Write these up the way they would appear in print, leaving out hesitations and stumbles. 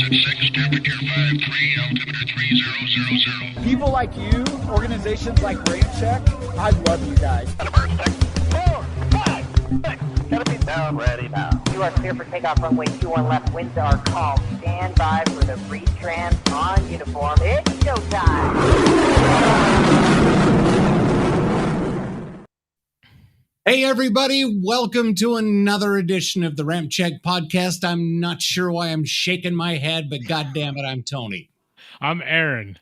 exit 6, temperature 53, altimeter 3000. People like you, organizations like RampCheck, I love you guys. 4, 5, 6, 17 down, ready now. You are clear for takeoff runway 21 left, winds are calm. Stand by for the retrans on uniform. It's showtime. Hey everybody, welcome to another edition of the RampCheck Podcast. I'm not sure why I'm shaking my head, but goddamn it, I'm Tony. I'm Aaron.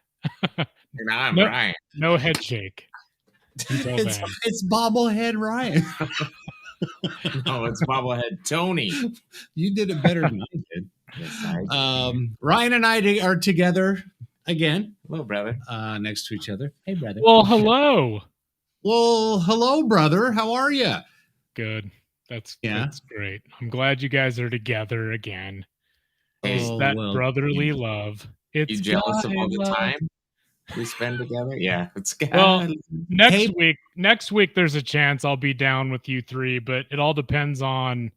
And I'm Ryan. No head shake. It's bobblehead Ryan. No, it's bobblehead Tony. You did it better than I did. Yes, I did. Ryan and I are together again. Hello, brother. Next to each other. Hey, brother. Well, hello. Well, hello, brother. How are you? Good. That's great. I'm glad you guys are together again. It's that brotherly love. It's you jealous of all the time we spend together? Yeah, it's good. Well, next week there's a chance I'll be down with you three, but it all depends on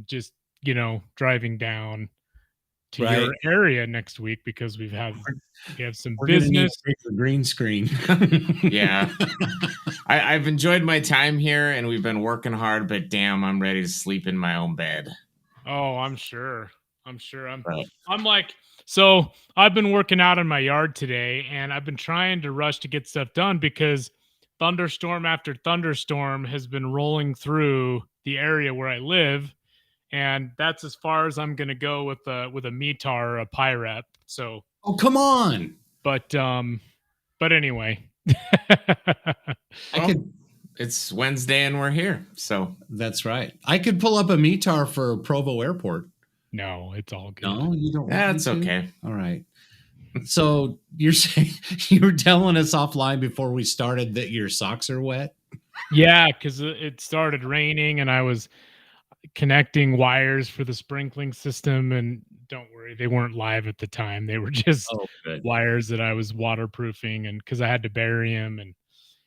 just driving down to your area next week because we have some business. Green screen. Yeah. I've enjoyed my time here and we've been working hard, but damn, I'm ready to sleep in my own bed. Oh, I'm sure. So I've been working out in my yard today and I've been trying to rush to get stuff done because thunderstorm after thunderstorm has been rolling through the area where I live. And that's as far as I'm going to go with a METAR or a PIREP. So, oh, come on. But anyway, it's Wednesday and we're here. So that's right. I could pull up a METAR for Provo Airport. No, it's all good. No, you don't. That's okay. All right. So you're saying you were telling us offline before we started that your socks are wet? Yeah, because it started raining and I was connecting wires for the sprinkling system, and don't worry, they weren't live at the time. They were just wires that I was waterproofing, and because I had to bury them. And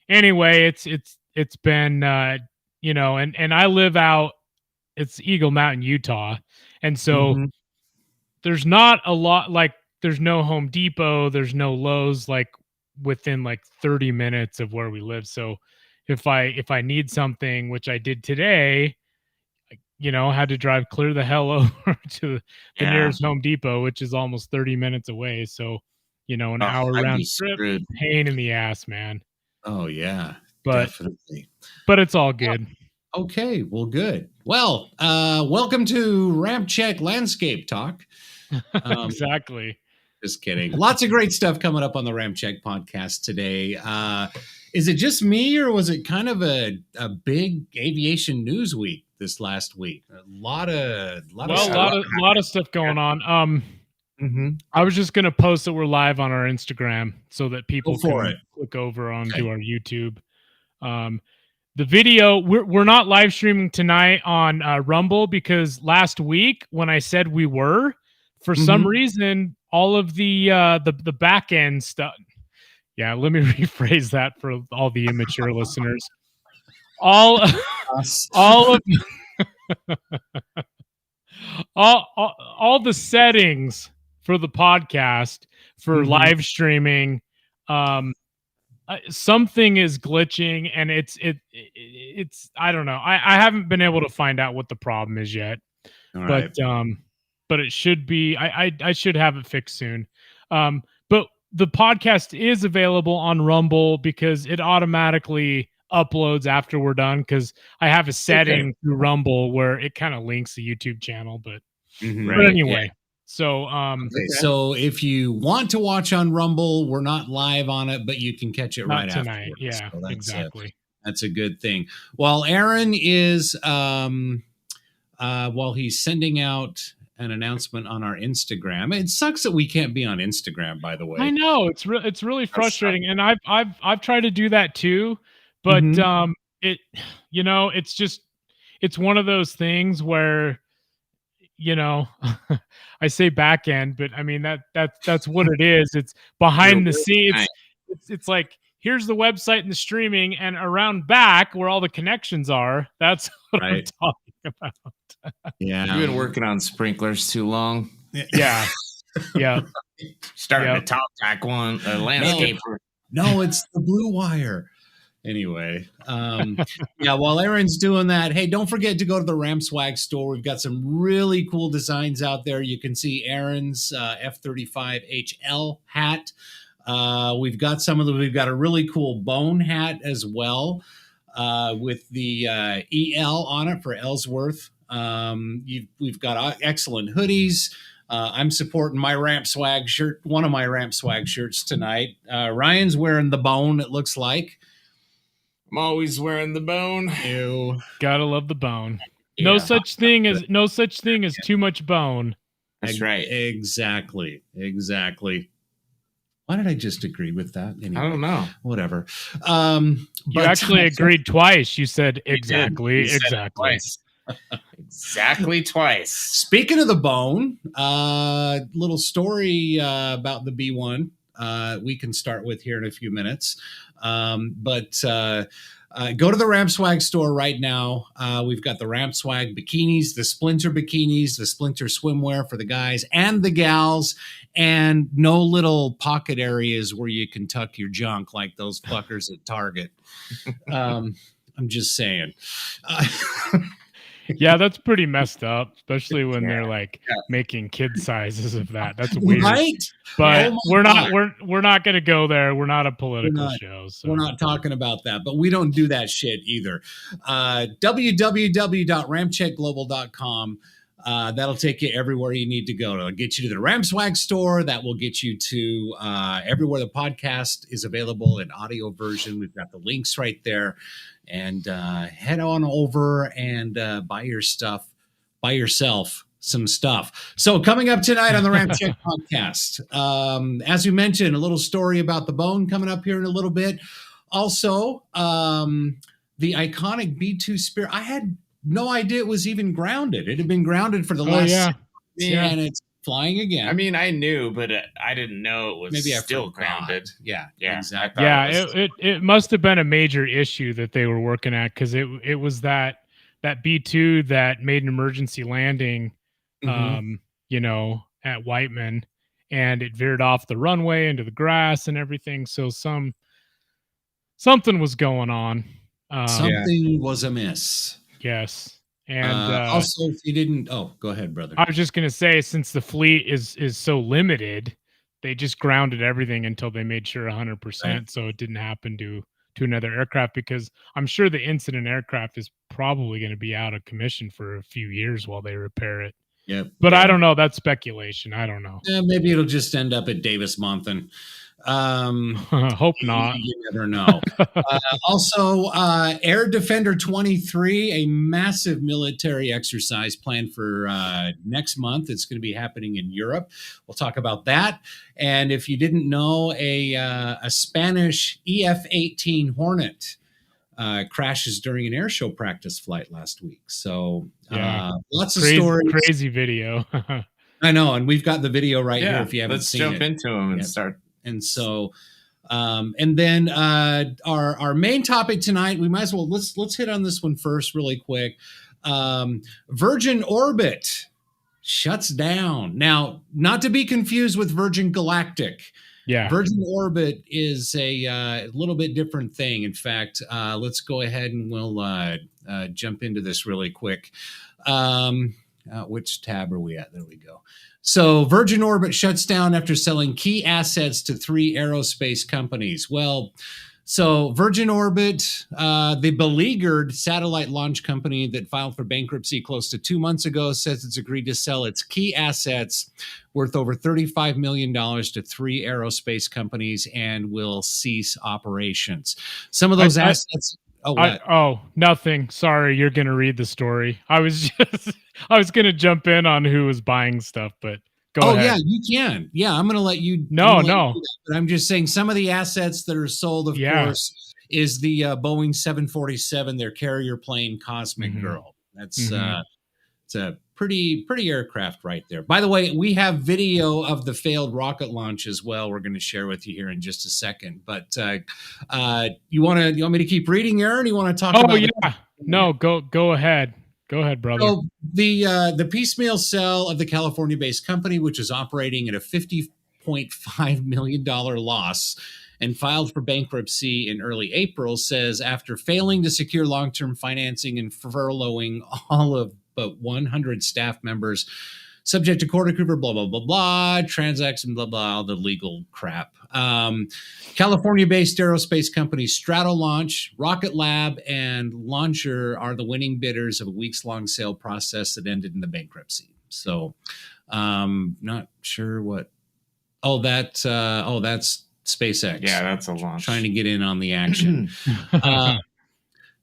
anyway, it's been and I live out. It's Eagle Mountain, Utah. And so there's not a lot, like there's no Home Depot, there's no Lowe's like within like 30 minutes of where we live. So if I need something, which I did today, I had to drive clear the hell over to the nearest Home Depot, which is almost 30 minutes away. So, an hour round trip, pain in the ass, man. Oh yeah, definitely. But it's all good. Okay, well, good. Well, welcome to RampCheck Landscape Talk. Exactly. Just kidding. Lots of great stuff coming up on the RampCheck podcast today. Is it just me, or was it kind of a big aviation news week this last week? A lot of stuff going on. I was just gonna post that we're live on our Instagram so that people can click over onto our YouTube. The video, we're not live streaming tonight on Rumble because last week when I said we were, for some reason, all of the back end stuff. Yeah, let me rephrase that for all the immature listeners. All of all the settings for the podcast for live streaming. Something is glitching and it's I don't know. I haven't been able to find out what the problem is yet. But it should be I should have it fixed soon. But the podcast is available on Rumble because it automatically uploads after we're done, because I have a setting through Rumble where it kind of links the YouTube channel, but anyway. Yeah. So, so if you want to watch on Rumble, we're not live on it, but you can catch it right tonight. Afterwards. Yeah, so exactly. That's a good thing. While Aaron is, while he's sending out an announcement on our Instagram, it sucks that we can't be on Instagram. By the way, I know it's really frustrating, and I've tried to do that too, but it's one of those things where. I say back end, but I mean that's what it is. It's behind the scenes. It's like here's the website and the streaming, and around back where all the connections are. That's what I'm talking about. Yeah, you've been working on sprinklers too long. Yeah. Yeah. Starting to talk like one landscaper. No, it's the Blue Wire. Anyway, while Aaron's doing that, hey, don't forget to go to the RampSwag store. We've got some really cool designs out there. You can see Aaron's F-35HL hat. We've got some of them. We've got a really cool bone hat as well with the EL on it for Ellsworth. We've got excellent hoodies. I'm supporting my RampSwag shirt, one of my RampSwag shirts tonight. Ryan's wearing the bone, it looks like. I'm always wearing the bone. Ew. Gotta love the bone. Yeah. No such thing as too much bone. That's right. Exactly. Why did I just agree with that? Anyway, I don't know. Whatever. You actually agreed twice. You said exactly. Exactly twice. Speaking of the bone, little story about the B1 we can start with here in a few minutes. But go to the RampSwag store right now. We've got the RampSwag bikinis, the Splinter bikinis, the Splinter swimwear for the guys and the gals, and no little pocket areas where you can tuck your junk like those fuckers at Target. I'm just saying. Yeah, that's pretty messed up, especially when they're like making kid sizes of that. That's weird, right? But we're not going to go there. We're not a political show, so we're not talking about that. But we don't do that shit either. www.rampcheckglobal.com. That'll take you everywhere you need to go. It'll get you to the RampSwag store. That will get you to everywhere the podcast is available in audio version. We've got the links right there. And head on over and buy yourself some stuff. So coming up tonight on the RampCheck Podcast, as we mentioned, a little story about the bone coming up here in a little bit. Also, the iconic B-2 Spirit. I had no idea it was even grounded. It had been grounded for the last and it's flying again. I mean, I knew, but I didn't know it was still grounded. Yeah, exactly. It must have been a major issue that they were working at, because it was that B-2 that made an emergency landing, at Whiteman, and it veered off the runway into the grass and everything. So something was going on. Something was amiss. Yes. And also, if you didn't, go ahead, brother. I was just going to say, since the fleet is so limited, they just grounded everything until they made sure 100%. Right. So it didn't happen to another aircraft, because I'm sure the incident aircraft is probably going to be out of commission for a few years while they repair it. Yep. But I don't know. That's speculation. I don't know. Yeah, maybe it'll just end up at Davis-Monthan. Hope not. You never know. Also, Air Defender 23, a massive military exercise planned for next month. It's going to be happening in Europe. We'll talk about that. And if you didn't know, a Spanish EF-18 Hornet crashes during an airshow practice flight last week. So lots of stories. Crazy video. I know, and we've got the video right here if you haven't seen it. Let's jump into them and start. And so, and then our main topic tonight, we might as well let's hit on this one first, really quick. Virgin Orbit shuts down. Now, not to be confused with Virgin Galactic. Yeah, Virgin Orbit is a little bit different thing. In fact, let's go ahead and we'll jump into this really quick. Which tab are we at? There we go. So Virgin Orbit shuts down after selling key assets to 3 aerospace companies. Well, so Virgin Orbit, the beleaguered satellite launch company that filed for bankruptcy close to 2 months ago, says it's agreed to sell its key assets worth over $35 million to 3 aerospace companies and will cease operations. Some of those assets... Nothing. Sorry, you're going to read the story. I was going to jump in on who was buying stuff, but go ahead. Yeah, you can. Yeah, I'm going to let you. No. But I'm just saying some of the assets that are sold, of course, is the Boeing 747, their carrier plane Cosmic Girl. That's it's a pretty aircraft right there. By the way, we have video of the failed rocket launch as well. We're going to share with you here in just a second. But you want me to keep reading, Aaron? You want to talk about? No, go ahead. Go ahead, brother. So the piecemeal sale of the California-based company, which is operating at a $50.5 million loss and filed for bankruptcy in early April, says after failing to secure long-term financing and furloughing all of but 100 staff members, subject to court approval, blah, blah, blah, blah, transaction, blah, blah, all the legal crap. California-based aerospace companies Stratolaunch, Rocket Lab, and Launcher are the winning bidders of a weeks-long sale process that ended in the bankruptcy. So, not sure what. That's SpaceX. Yeah, that's a launch. Trying to get in on the action.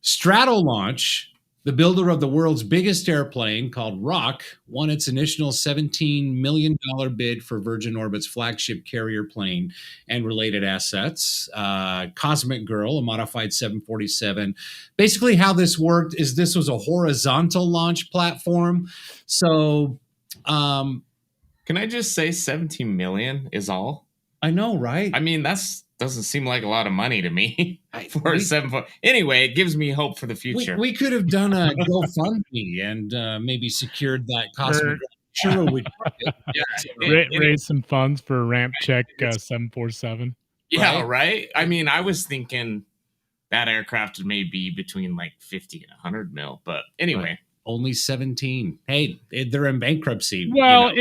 Stratolaunch, the builder of the world's biggest airplane called Rock, won its initial $17 million bid for Virgin Orbit's flagship carrier plane and related assets. Cosmic Girl, a modified 747. Basically, how this worked is this was a horizontal launch platform. So, can I just say 17 million is all? I know, right? I mean, doesn't seem like a lot of money to me for a 7 Anyway, it gives me hope for the future. We could have done a GoFundMe and maybe secured that Cosmic. Sure, we raise some funds for RampCheck 747. Yeah, right. I mean, I was thinking that aircraft may be between like 50 and 100 mil, but anyway. Only 17. Hey, they're in bankruptcy. Well,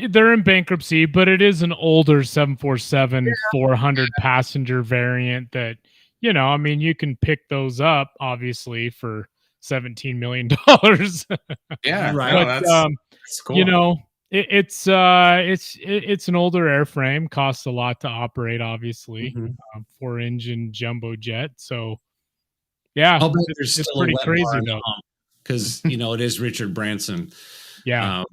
they're in bankruptcy, but it is an older 747 400 passenger variant that, I mean, you can pick those up obviously for $17 million. Yeah, right. But, that's cool. It's an older airframe, costs a lot to operate, obviously. 4-engine jumbo jet. So yeah, it's pretty crazy though. Because it is Richard Branson. Yeah.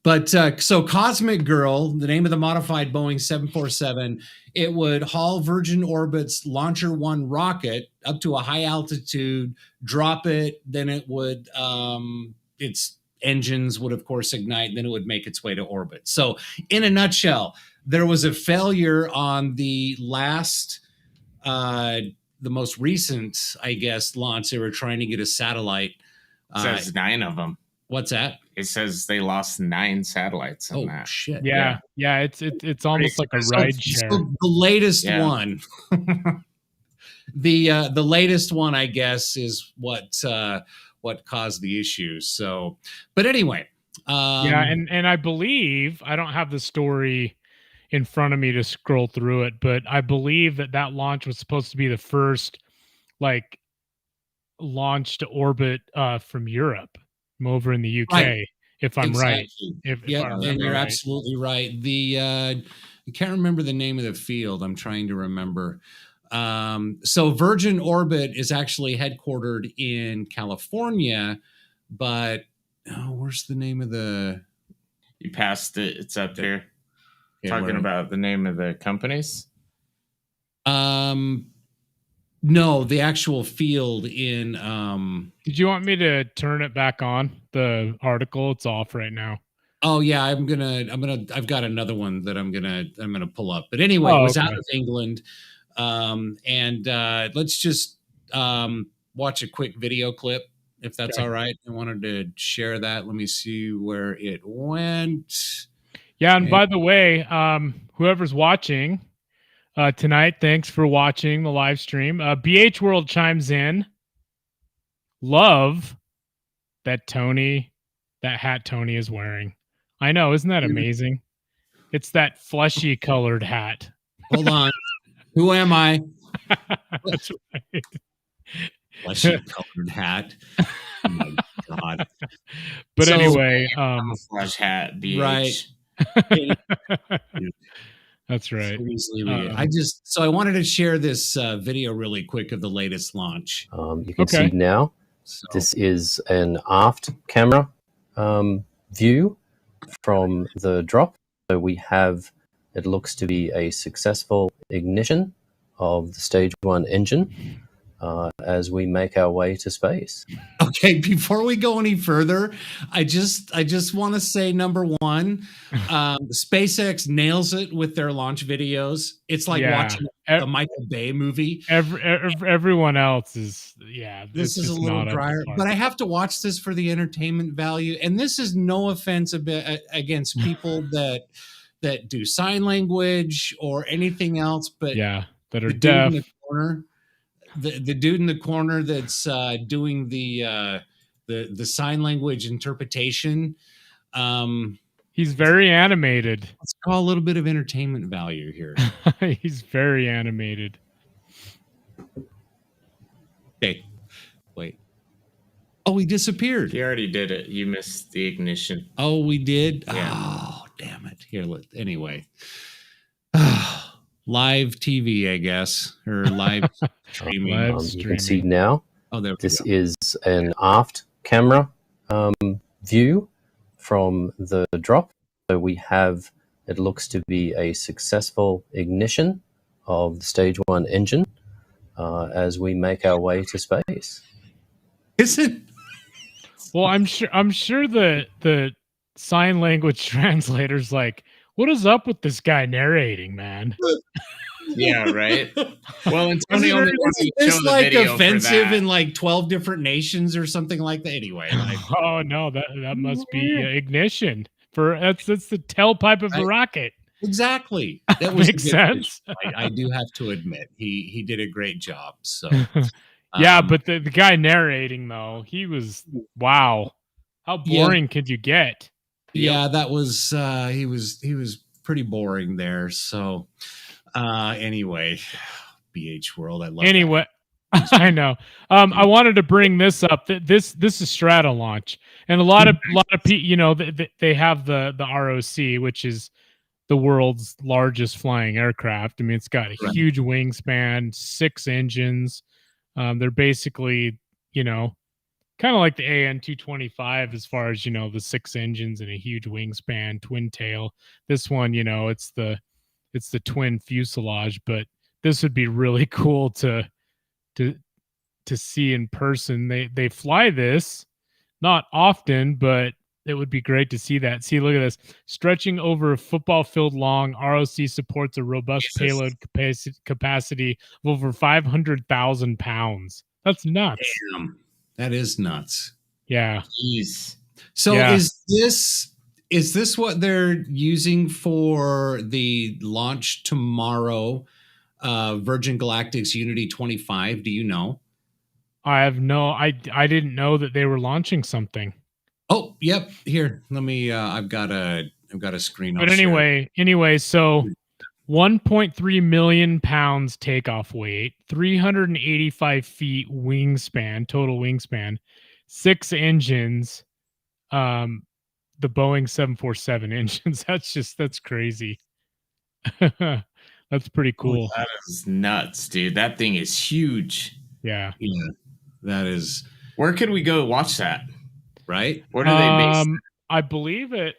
So Cosmic Girl, the name of the modified Boeing 747, it would haul Virgin Orbit's Launcher 1 rocket up to a high altitude, drop it, then it would its engines would of course ignite, and then it would make its way to orbit. So in a nutshell, there was a failure on the last the most recent, I guess, launch. They were trying to get a satellite. It says 9 of them. What's that? It says they lost 9 satellites on that. Shit. Yeah. It's almost like a ride share. So the latest one, the latest one, I guess, is what caused the issues. So, but anyway, and I believe, I don't have the story in front of me to scroll through it, but I believe that launch was supposed to be the first, like, launch to orbit from Europe, from over in the UK, right. If I'm right. If and you're absolutely right. I can't remember the name of the field. I'm trying to remember. So Virgin Orbit is actually headquartered in California, but where's the name of the? You passed it. It's up here. Talking about the name of the companies. No, the actual field in. Did you want me to turn it back on the article? It's off right now. Oh yeah, I've got another one that I'm gonna pull up. But anyway, it was out of England, and let's just watch a quick video clip if that's all right. I wanted to share that. Let me see where it went. Yeah, and by the way, whoever's watching. Tonight, thanks for watching the live stream. BH World chimes in. Love that hat Tony is wearing. I know, isn't that amazing? It's that fleshy colored hat. Hold on. Who am I? That's right. Fleshy colored hat. Oh my God. But anyway, camouflage hat, BH. Right. That's right. I wanted to share this video really quick of the latest launch. You can see now. So. This is an aft camera view from the drop. So we have, it looks to be a successful ignition of the stage 1 engine. as we make our way to space. Okay, before we go any further, I just want to say, number one, SpaceX nails it with their launch videos. It's like watching a Michael Bay movie. Everyone else is, this is a little drier, but I have to watch this for the entertainment value. And this is no offense against people that do sign language or anything else, but that are deaf. The dude in the corner that's doing the sign language interpretation. He's very animated. Let's call a little bit of entertainment value here. He's very animated. Okay, wait. Oh, he disappeared. You already did it. You missed the ignition. Oh, we did? Yeah. Oh, damn it. Here, anyway. Live TV, I guess, or live streaming. You can see now. Oh, there. This is an aft camera view from the drop. So we have, it looks to be a successful ignition of the stage 1 engine as we make our way to space. Is it? Well, I'm sure the sign language translator's like, what is up with this guy narrating, man? Yeah, right. Well, and Tony Isn't this like offensive in in like 12 different nations or something like that? Anyway, oh no, that must be ignition for that's the tailpipe of a rocket. Exactly. That makes sense. I do have to admit he did a great job. So but the guy narrating though, he was wow. How boring could you get? Yeah, that was he was pretty boring there. So anyway, BH World, I love anyway that. I know. I wanted to bring this up. This is Strata launch, and a lot of people, they have the ROC, which is the world's largest flying aircraft. I mean, it's got a huge wingspan, 6 engines. They're basically, kind of like the AN-225 as far as, the 6 engines and a huge wingspan, twin tail. This one, it's the twin fuselage, but this would be really cool to see in person. They fly this not often, but it would be great to see that. See, look at this. Stretching over a football field long, ROC supports a robust payload capacity of over 500,000 pounds. That's nuts. Damn. That is nuts. Yeah. Jeez. So is this what they're using for the launch tomorrow? Virgin Galactic's Unity 25. Do you know? I didn't know that they were launching something. Oh, yep. Here, let me. I've got a screen. But anyway, so 1.3 million pounds takeoff weight, 385 feet wingspan, total wingspan, 6 engines, the Boeing 747 engines. That's crazy. That's pretty cool. That is nuts, dude. That thing is huge. Yeah. That is. Where could we go watch that? Right? Where do they base that? I believe it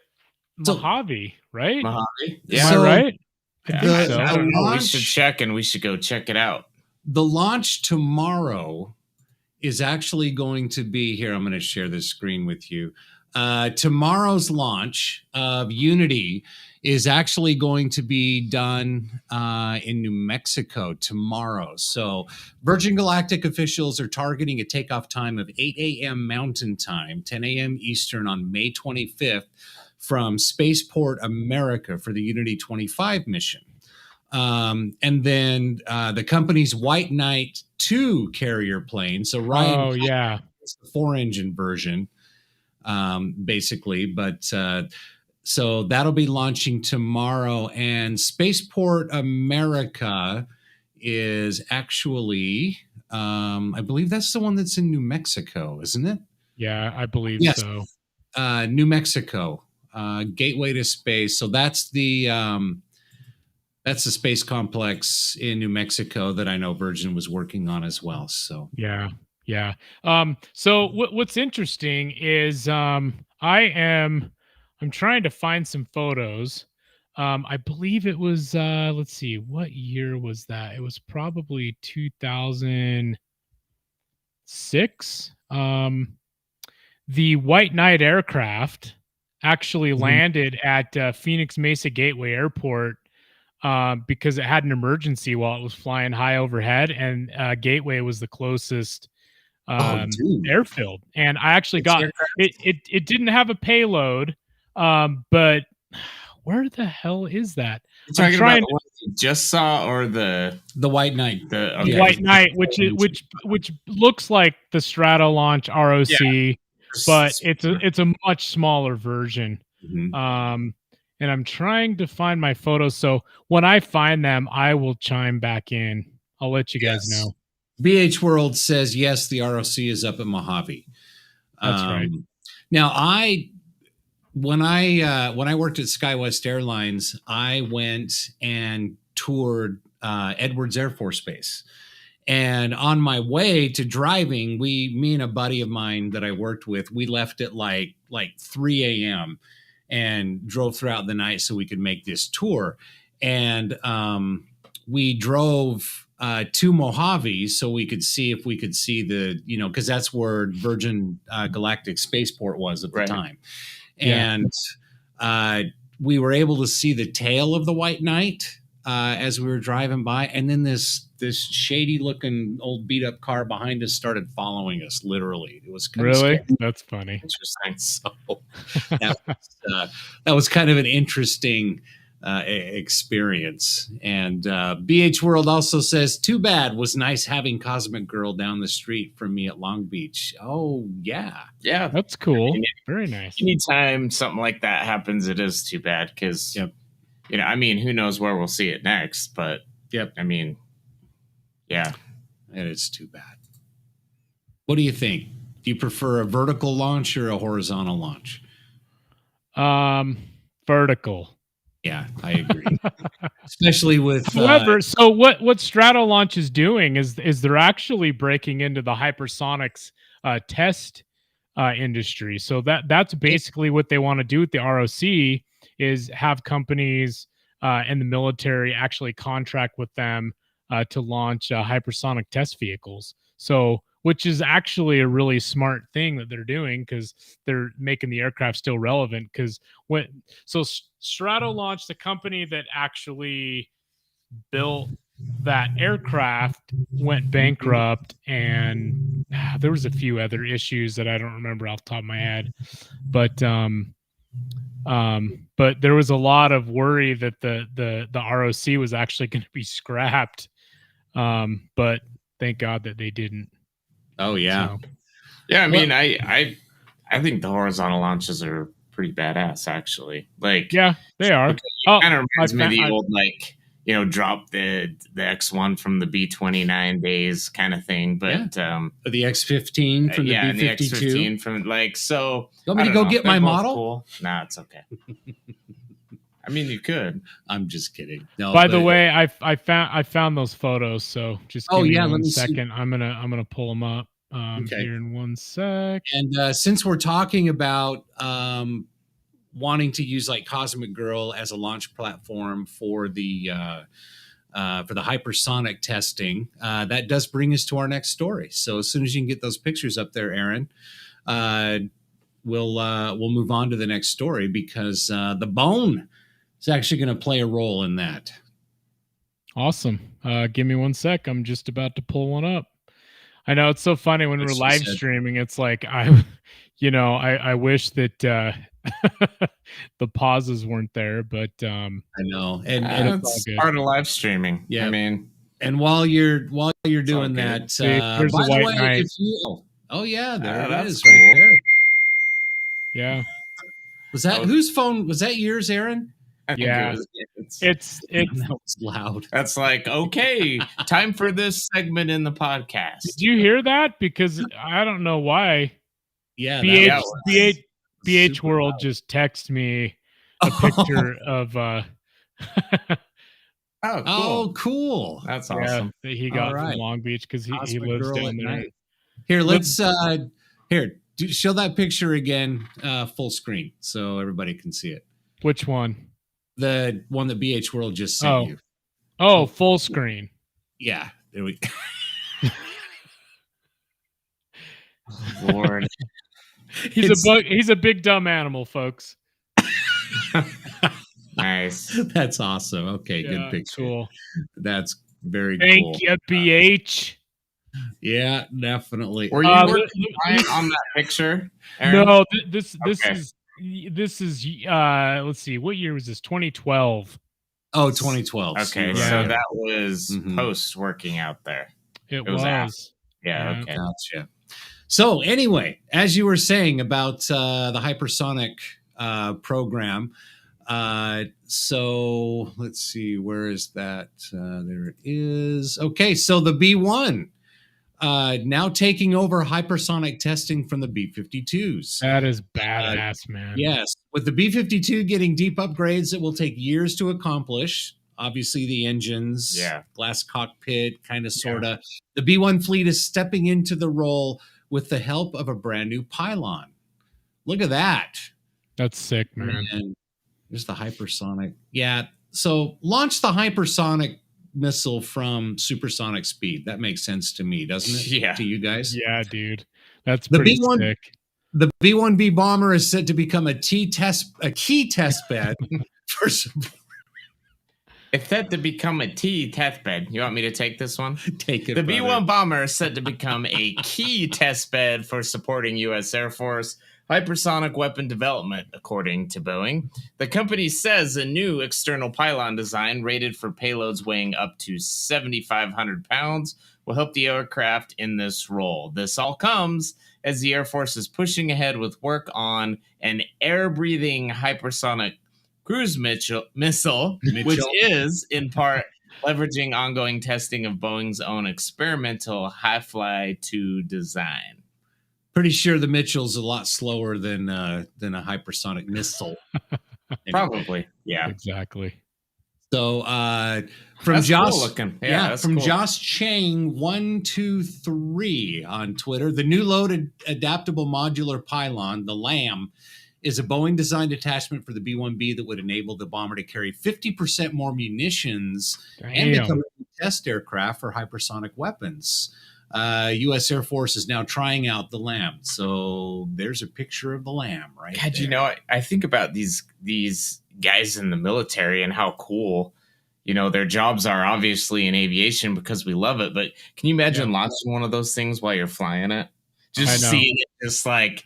Mojave, right? Mojave? Yeah. Am I right? Yeah. I don't know. We should check, and we should go check it out. The launch tomorrow is actually going to be here. I'm going to share this screen with you. Tomorrow's launch of Unity is actually going to be done in New Mexico tomorrow. So Virgin Galactic officials are targeting a takeoff time of 8 a.m. Mountain Time, 10 a.m. Eastern on May 25th from Spaceport America for the Unity 25 mission. And then the company's White Knight 2 carrier plane. So Ryan, it's the 4-engine version, basically. But so that'll be launching tomorrow. And Spaceport America is actually, I believe that's the one that's in New Mexico, isn't it? Yeah, I believe so. New Mexico, gateway to space. So that's the space complex in New Mexico that I know Virgin was working on as well. So yeah. So what's interesting is I'm trying to find some photos. I believe it was let's see, what year was that? It was probably 2000. 6. The White Knight aircraft actually landed at Phoenix Mesa Gateway Airport because it had an emergency while it was flying high overhead, and Gateway was the closest airfield. And I actually got it. It didn't have a payload, but where the hell is that? You're talking about the one you just saw, or the White Knight, the White Knight, which looks like the Strato Launch ROC, but it's a much smaller version. And I'm trying to find my photos, so when I find them, I will chime back in. I'll let you guys know. BH World says yes, the ROC is up at Mojave. That's right. Now, when I worked at SkyWest Airlines, I went and toured Edwards Air Force Base. And on my way to driving, me and a buddy of mine that I worked with, we left at like 3 a.m. and drove throughout the night so we could make this tour. And we drove to Mojave so we could see if we could see the, because that's where Virgin Galactic Spaceport was at the time. And we were able to see the tail of the White Knight as we were driving by. And then this shady looking old beat up car behind us started following us. Literally. It was kind of scary. That's funny. Interesting. So that was kind of an interesting experience. And BH World also says, too bad, was nice having Cosmic Girl down the street from me at Long Beach. Oh yeah, that's cool. Very nice. Anytime something like that happens, it is too bad because I mean, who knows where we'll see it next, but I mean, and it's too bad. What do you think? Do you prefer a vertical launch or a horizontal launch? Vertical. Yeah, I agree. Especially with however, so what Strato Launch is doing is they're actually breaking into the hypersonics test industry. So that's basically what they want to do with the ROC is have companies in the military actually contract with them to launch hypersonic test vehicles. So which is actually a really smart thing that they're doing because they're making the aircraft still relevant. Because Strato Launch, the company that actually built that aircraft, went bankrupt, and there was a few other issues that I don't remember off the top of my head, but there was a lot of worry that the ROC was actually going to be scrapped, but thank God that they didn't. Oh yeah. So, I mean, I think the horizontal launches are pretty badass, actually. Like, they are. It kind of reminds me of the old, drop the X1 from the B-29 days kind of thing. But the X-15 from the B-52. The X-15 from so. You want me to go get my model? Cool. Nah, it's okay. I mean, you could. I'm just kidding. No, By the way, I found those photos. So just give me 1 second. See. I'm gonna pull them up here in 1 sec. And since we're talking about wanting to use like Cosmic Girl as a launch platform for the hypersonic testing, that does bring us to our next story. So as soon as you can get those pictures up there, Aaron, we'll move on to the next story because the bone is actually going to play a role in that. Awesome. Give me 1 sec. I'm just about to pull one up. I know it's so funny when we're live streaming. It's like I wish that the pauses weren't there, but I know, and it's part of live streaming. Yeah, I mean, and while you're doing that, there's the White Knight. There it is, cool. right there. Yeah. Was that whose phone? Was that yours, Aaron? Yeah, it's that was loud. That's like, okay, time for this segment in the podcast. Did you hear that? Because I don't know why. Yeah, BH World just texted me a picture of. Oh, cool! That's awesome. That he got from Long Beach because he lives down there. Night. Here, let's show that picture again, full screen, so everybody can see it. Which one? The one that BH World just sent you. Oh, full screen. Yeah, there we go. Lord. He's a big dumb animal, folks. Nice. That's awesome. Okay, good picture. Cool. That's very Thank cool. you, BH. Yeah, definitely. Were you working on that picture, Aaron? No, this is let's see, what year was this? 2012. Oh, 2012. Okay, so that was post working out there. It was. Yeah, okay. Gotcha. So anyway, as you were saying about the hypersonic program, so let's see, where is that? There it is. Okay, so the B-1 now taking over hypersonic testing from the B-52s. That is badass, man. Yes, with the B-52 getting deep upgrades that will take years to accomplish. Obviously, the engines, glass cockpit, kind of, sort of. The B-1 fleet is stepping into the role with the help of a brand new pylon. Look at that. That's sick, man. And there's the hypersonic. Yeah, so launch the hypersonic missile from supersonic speed. That makes sense to me, doesn't it? Yeah. To you guys? Yeah, dude. That's pretty sick. The B-1B bomber is said to become a key test bed for support. It's set to become a T test bed. You want me to take this one? Take it. The B-1 bomber is set to become a key test bed for supporting U.S. Air Force hypersonic weapon development, according to Boeing. The company says a new external pylon design rated for payloads weighing up to 7,500 pounds will help the aircraft in this role. This all comes as the Air Force is pushing ahead with work on an air-breathing hypersonic cruise missile, which is, in part, leveraging ongoing testing of Boeing's own experimental Hi-Fly 2 design. Pretty sure the Mitchell's a lot slower than a hypersonic missile. Probably, yeah, exactly. So from that's Josh, cool looking. From cool. Josh Chang 123 on Twitter, the new loaded adaptable modular pylon, the LAM, is a Boeing-designed attachment for the B-1B that would enable the bomber to carry 50% more munitions and become a test aircraft for hypersonic weapons. U.S. Air Force is now trying out the LAM. So there's a picture of the LAM right God, there. You know, I think about these guys in the military and how cool, their jobs are, obviously in aviation because we love it. But can you imagine launching one of those things while you're flying it? Just seeing it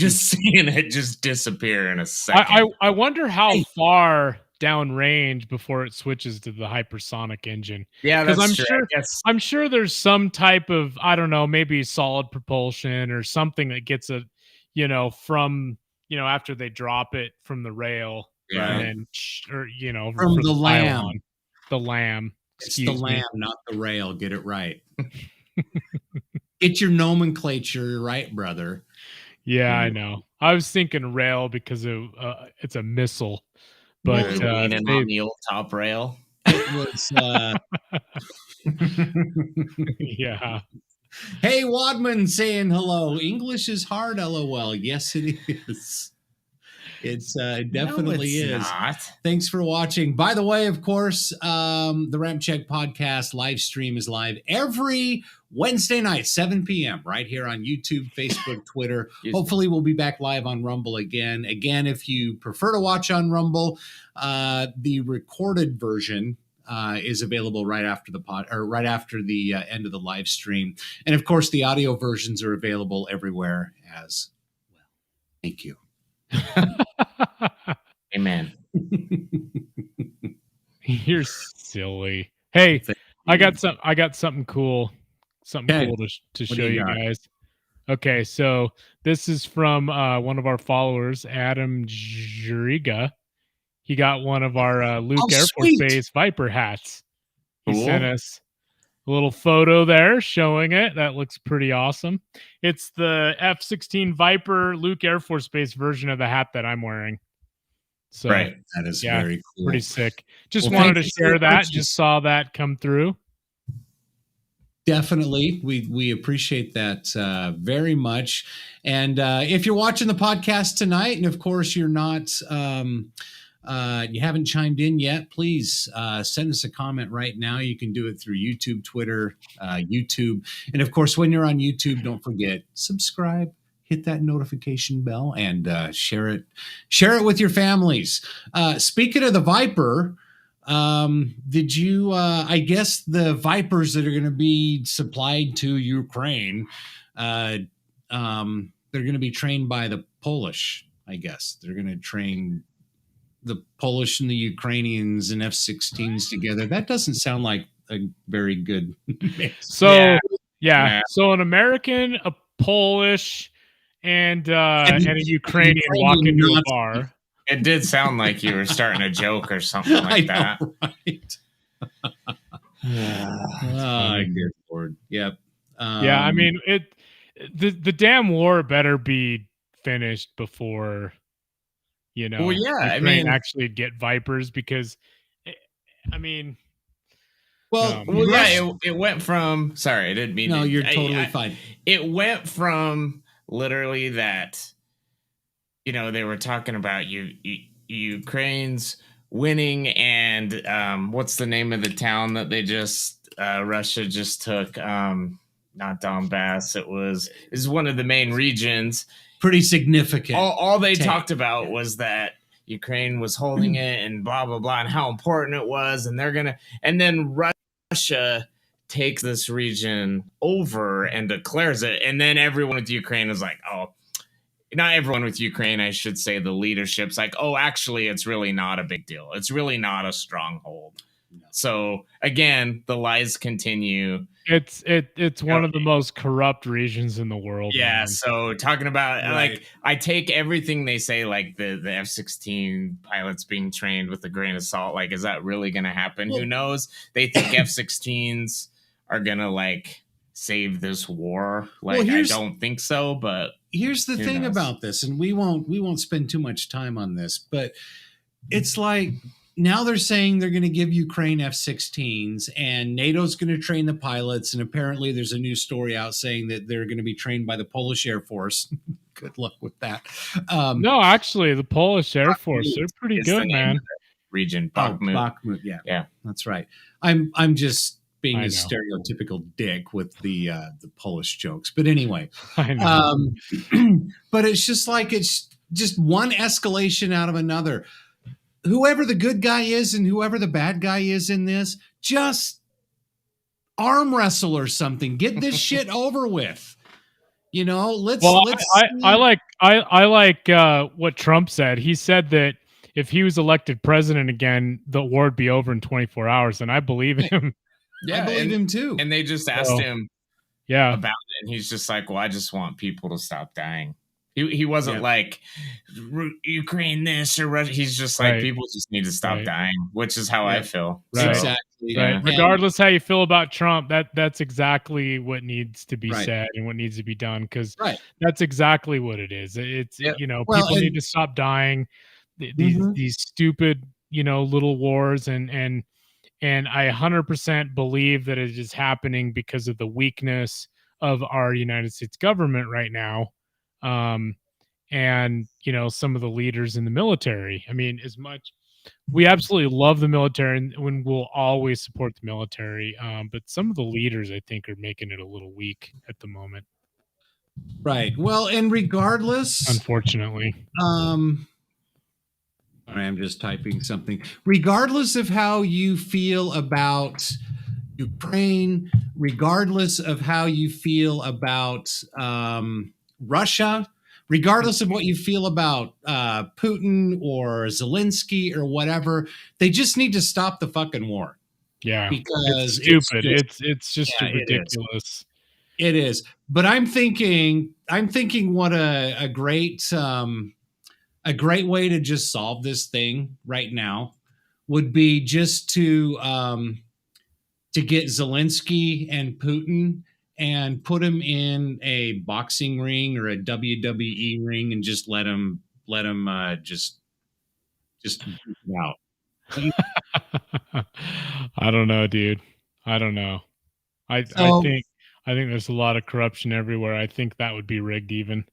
seeing it just disappear in a second. I wonder how far downrange before it switches to the hypersonic engine. Yeah, that's true. I'm sure there's some type of, I don't know, maybe solid propulsion or something that gets it, from, after they drop it from the rail, and then, or from the LAM. Pylon. The LAM. It's the LAM, not the rail. Get it right. Get your nomenclature right, brother. Yeah, I know. I was thinking rail because it's a missile, but leaning on the old top rail. It was. Yeah. Hey, Wadman saying hello. English is hard. LOL. Yes, it is. It definitely is. Not. Thanks for watching. By the way, of course, the RampCheck Podcast live stream is live every Wednesday night, 7 p.m. right here on YouTube, Facebook, Twitter. Hopefully, we'll be back live on Rumble again. Again, if you prefer to watch on Rumble, the recorded version is available right after the end of the live stream, and of course, the audio versions are available everywhere as well. Thank you. Amen. You're silly. Hey, I got something cool. Something cool to show you guys. Okay, so this is from one of our followers, Adam Juriga. He got one of our Luke Air Force Base Viper hats. He sent us a little photo there showing it. That looks pretty awesome. It's the F-16 Viper Luke Air Force Base version of the hat that I'm wearing. So, right. That is very cool. Pretty sick. Just wanted to share that. Just saw that come through. Definitely. We appreciate that very much. And if you're watching the podcast tonight, and of course you're not You haven't chimed in yet, please send us a comment right now. You can do it through YouTube, Twitter, YouTube. And of course, when you're on YouTube, don't forget, subscribe, hit that notification bell, and share it with your families. Speaking of the Viper, did you, I guess the Vipers that are going to be supplied to Ukraine, they're going to be trained by the Polish, I guess. They're going to train the Polish and the Ukrainians and F-16s together. That doesn't sound like a very good mix. So, yeah. So an American, a Polish, and a Ukrainian walk into a bar. It did sound like you were starting a joke or something like that. Right? Good Lord. Yep. Yeah, I mean, the damn war better be finished before, Well, yeah, Ukraine actually get Vipers, because, I mean, it went from. Sorry, I didn't mean. No, you're totally fine. It went from literally that. They were talking about Ukraine's winning, and what's the name of the town that they just Russia just took? Not Donbass. It is one of the main regions. Pretty significant. All they talked about was that Ukraine was holding it and blah blah blah, and how important it was, and and then Russia takes this region over and declares it, and then everyone with Ukraine is like, oh. Not everyone with Ukraine, I should say, the leadership's like, oh, actually, it's really not a big deal. It's really not a stronghold. No. So again, the lies continue. It's one of the most corrupt regions in the world. Yeah. Man. So talking about like, I take everything they say, like the F-16 pilots being trained with a grain of salt. Like, is that really going to happen? Well, who knows? They think F-16s are going to like save this war. Like, I don't think so, but. Here's the thing about this, and we won't spend too much time on this, but it's like now they're saying they're going to give Ukraine F-16s, and NATO's going to train the pilots, and apparently there's a new story out saying that they're going to be trained by the Polish Air Force. Good luck with that. No, actually, the Polish Air Force, they're pretty good, man. Region Bakhmut. Bakhmut, yeah, that's right. I'm just being a stereotypical dick with the Polish jokes. But anyway, I know. But it's just like, it's just one escalation out of another. Whoever the good guy is and whoever the bad guy is in this, just arm wrestle or something. Get this shit over with. Let's. I like what Trump said. He said that if he was elected president again, the war would be over in 24 hours. And I believe him. Yeah, I believe him too. And they just asked him about it, and he's just like, well, I just want people to stop dying. He wasn't like Ukraine this or Russia. He's just like, people just need to stop dying, which is how I feel. Right. So, exactly. Right. Regardless how you feel about Trump, that's exactly what needs to be said and what needs to be done, because that's exactly what it is. It's people need to stop dying. These stupid little wars, and I 100% believe that it is happening because of the weakness of our United States government right now. And, some of the leaders in the military. I mean, we absolutely love the military, and we'll always support the military. But some of the leaders, I think, are making it a little weak at the moment. Right. Well, and regardless, unfortunately, I'm just typing something. Regardless of how you feel about Ukraine, regardless of how you feel about Russia, regardless of what you feel about Putin or Zelensky or whatever, they just need to stop the fucking war. Yeah, because it's stupid. It's just ridiculous. It is. But I'm thinking what a great way to just solve this thing right now would be just to get Zelensky and Putin and put them in a boxing ring or a WWE ring and just let them just out. I don't know, dude. I don't know. I think there's a lot of corruption everywhere. I think that would be rigged even.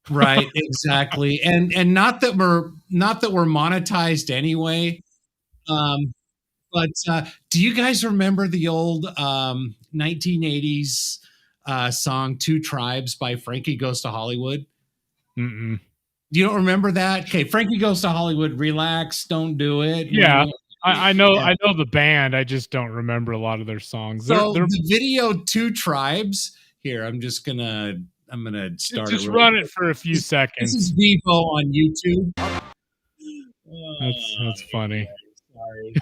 Right, exactly. And not that not that we're monetized anyway. But do you guys remember the old 1980s song Two Tribes by Frankie Goes to Hollywood? Mm-mm. You don't remember that? Okay, Frankie Goes to Hollywood, relax, don't do it. Yeah, I know the band. I just don't remember a lot of their songs. So the video Two Tribes, here, I'm gonna start just it. run it for a few seconds. This is Vivo on YouTube. That's funny. Sorry,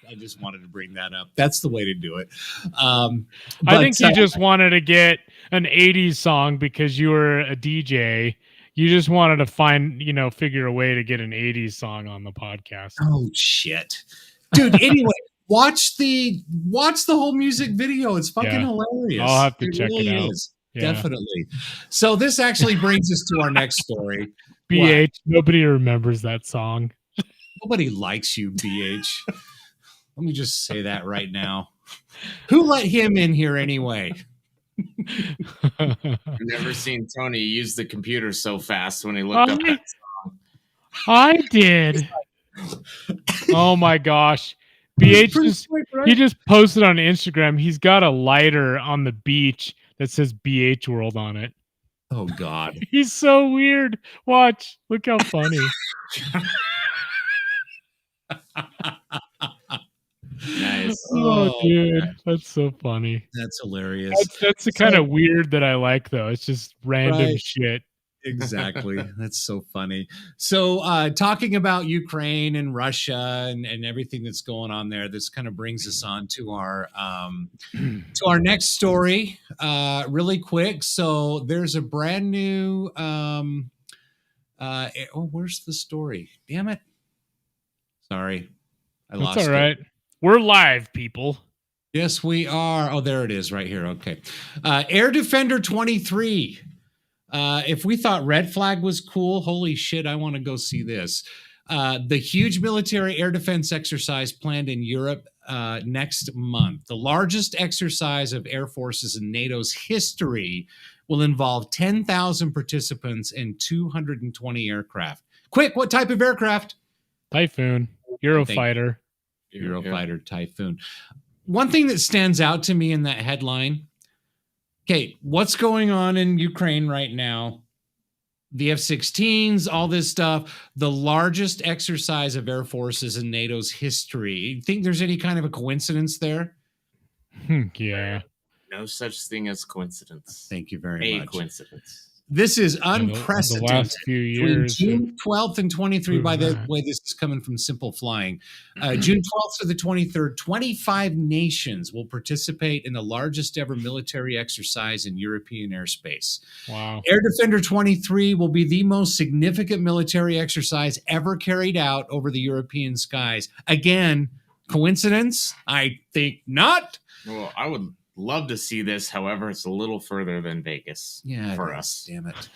I just wanted to bring that up. That's the way to do it. I think you just wanted to get an 80s song because you were a DJ. You just wanted to figure a way to get an 80s song on the podcast. Oh shit. Dude, anyway, watch the whole music video. It's fucking hilarious. I'll have to check it out. Yeah. Definitely. So this actually brings us to our next story. BH, nobody remembers that song. Nobody likes you, BH. Let me just say that right now. Who let him in here anyway? I've never seen Tony use the computer so fast when he looked up that song. I did. Oh my gosh. BH he just posted on Instagram. He's got a lighter on the beach that says BH World on it. Oh God. He's so weird. Watch. Look how funny. Nice. Oh, dude, that's so funny. That's hilarious. That's the kind of weird that I like, though. It's just random shit. Exactly. That's so funny. So talking about Ukraine and Russia and everything that's going on there, this kind of brings us on to our next story really quick. So there's a brand new where's the story? Damn it. Sorry. I lost it. That's all right. We're live, people. Yes, we are. Oh, there it is right here. Okay. Air Defender 23. If we thought Red Flag was cool, holy shit, I want to go see this. The huge military air defense exercise planned in Europe next month. The largest exercise of air forces in NATO's history will involve 10,000 participants and 220 aircraft. Quick, what type of aircraft? Typhoon. Eurofighter. Eurofighter Typhoon. One thing that stands out to me in that headline, okay, what's going on in Ukraine right now? The F-16s, all this stuff, the largest exercise of air forces in NATO's history. You think there's any kind of a coincidence there? Yeah. No such thing as coincidence. Thank you very much. A coincidence. This is unprecedented. The last few years. June 12th and 23, by the way, this is coming from Simple Flying. June 12th to the 23rd, 25 nations will participate in the largest ever military exercise in European airspace. Wow. Air Defender 23 will be the most significant military exercise ever carried out over the European skies. Again, coincidence? I think not. Well, I would love to see this. However, it's a little further than Vegas for us. Damn it.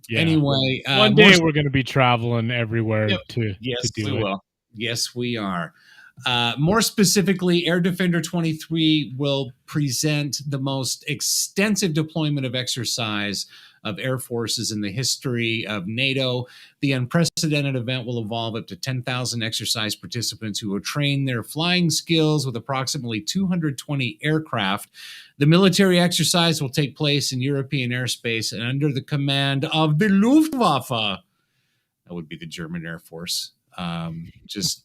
Yeah. Anyway, one day we're going to be traveling everywhere to do it. Will. Yes, we are. More specifically, Air Defender 23 will present the most extensive deployment of exercise of air forces in the history of NATO. The unprecedented event will involve up to 10,000 exercise participants who will train their flying skills with approximately 220 aircraft. The military exercise will take place in European airspace and under the command of the Luftwaffe. That would be the German Air Force. Just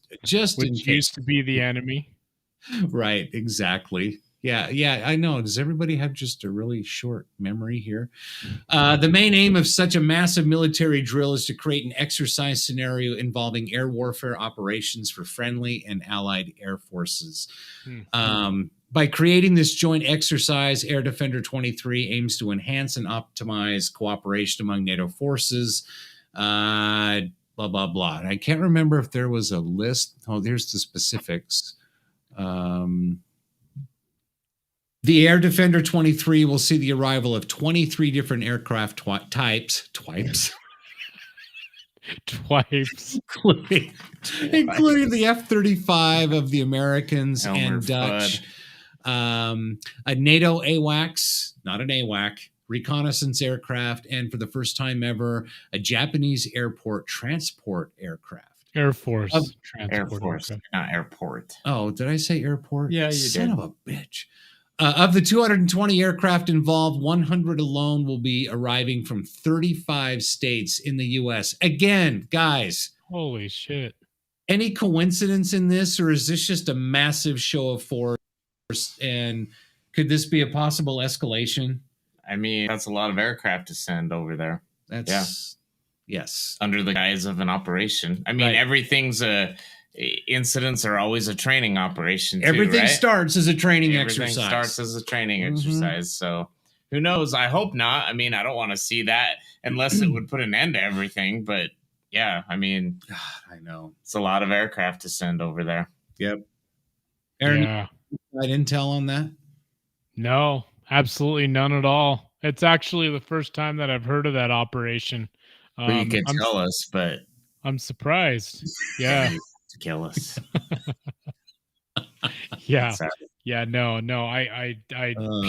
Which used to be the enemy. Right, exactly. Yeah, I know. Does everybody have just a really short memory here? The main aim of such a massive military drill is to create an exercise scenario involving air warfare operations for friendly and allied air forces. By creating this joint exercise, Air Defender 23 aims to enhance and optimize cooperation among NATO forces. Blah, blah, blah. And I can't remember if there was a list. Oh, there's the specifics. The Air Defender 23 will see the arrival of 23 different aircraft types. Including the F-35 of the Americans and Dutch. A NATO AWACS, not an AWAC, reconnaissance aircraft, and for the first time ever, a Japanese airport transport aircraft. Air Force. Air Force, not airport. Oh, did I say airport? Yeah, you Son did. of a bitch. Of the 220 aircraft involved, 100 alone will be arriving from 35 states in the U.S. Again, guys, Holy shit. any coincidence in this, or is this just a massive show of force? And could this be a possible escalation? I mean, that's a lot of aircraft to send over there. Yes. Under the guise of an operation. I mean, Right. everything's incidents are always a training operation. Too, Everything right? starts as a training Everything exercise. starts as a training Mhm. exercise. So who knows? I hope not. I mean, I don't want to see that unless it would put an end to everything. But yeah, I mean, God, I know. it's a lot of aircraft to send over there. Yep. Aaron, Yeah. got intel on that? No, absolutely none at all. It's actually the first time that I've heard of that operation. But you could tell us, but I'm surprised. Yeah. to kill us. Yeah. Sorry. Yeah. No. I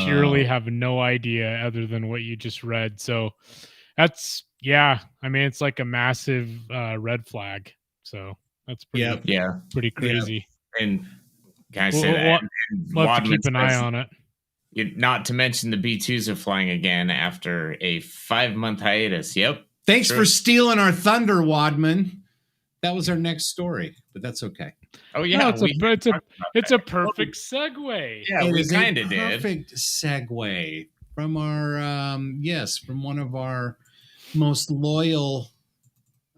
purely have no idea other than what you just read. So that's, yeah. I mean, it's like a massive red flag. So that's pretty, Yeah. pretty crazy. And can I say We'll- that? We'll have to keep an eye on it. Not to mention the B-2s are flying again after a 5-month hiatus. Yep. Thanks Sure. for stealing our thunder, Wadman. That was our next story, but that's okay. Oh yeah, No, it's a perfect segue. Yeah, It we is a kind of did. Perfect segue from our from one of our most loyal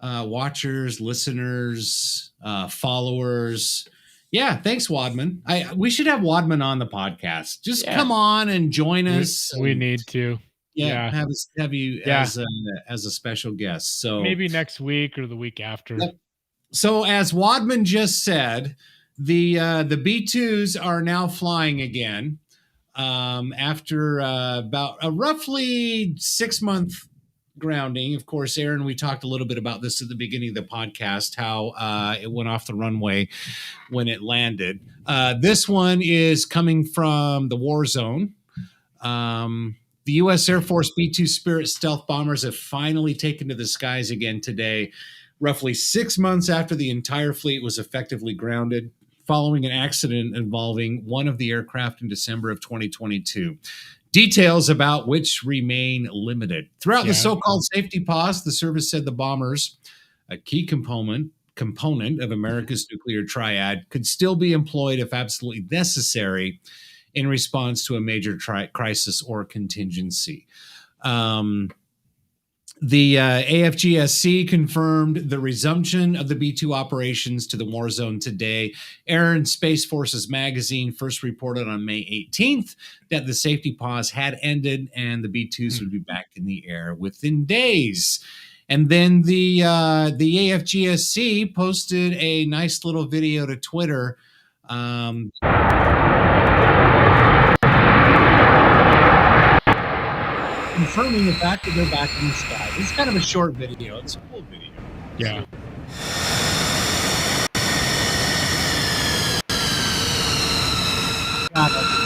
watchers, listeners, followers. Yeah, thanks, Wadman. We should have Wadman on the podcast. Just come on and join us. We need to. Yeah, have you as a special guest. So maybe next week or the week after. Yep. So as Wadman just said, the B-2s are now flying again after about a roughly 6-month grounding. Of course, Aaron, we talked a little bit about this at the beginning of the podcast, how it went off the runway when it landed. This one is coming from the war zone. The U.S. Air Force B-2 Spirit stealth bombers have finally taken to the skies again today, roughly 6 months after the entire fleet was effectively grounded, following an accident involving one of the aircraft in December of 2022. Details about which remain limited. Throughout the so-called safety pause, the service said the bombers, a key component of America's nuclear triad, could still be employed if absolutely necessary in response to a major crisis or contingency. The AFGSC confirmed the resumption of the B-2 operations to the war zone today. Air and Space Forces magazine first reported on May 18th that the safety pause had ended and the B-2s would be back in the air within days. And then the AFGSC posted a nice little video to Twitter. Confirming the fact that they're back in the sky. It's kind of a short video. It's a full video. Yeah. God, that's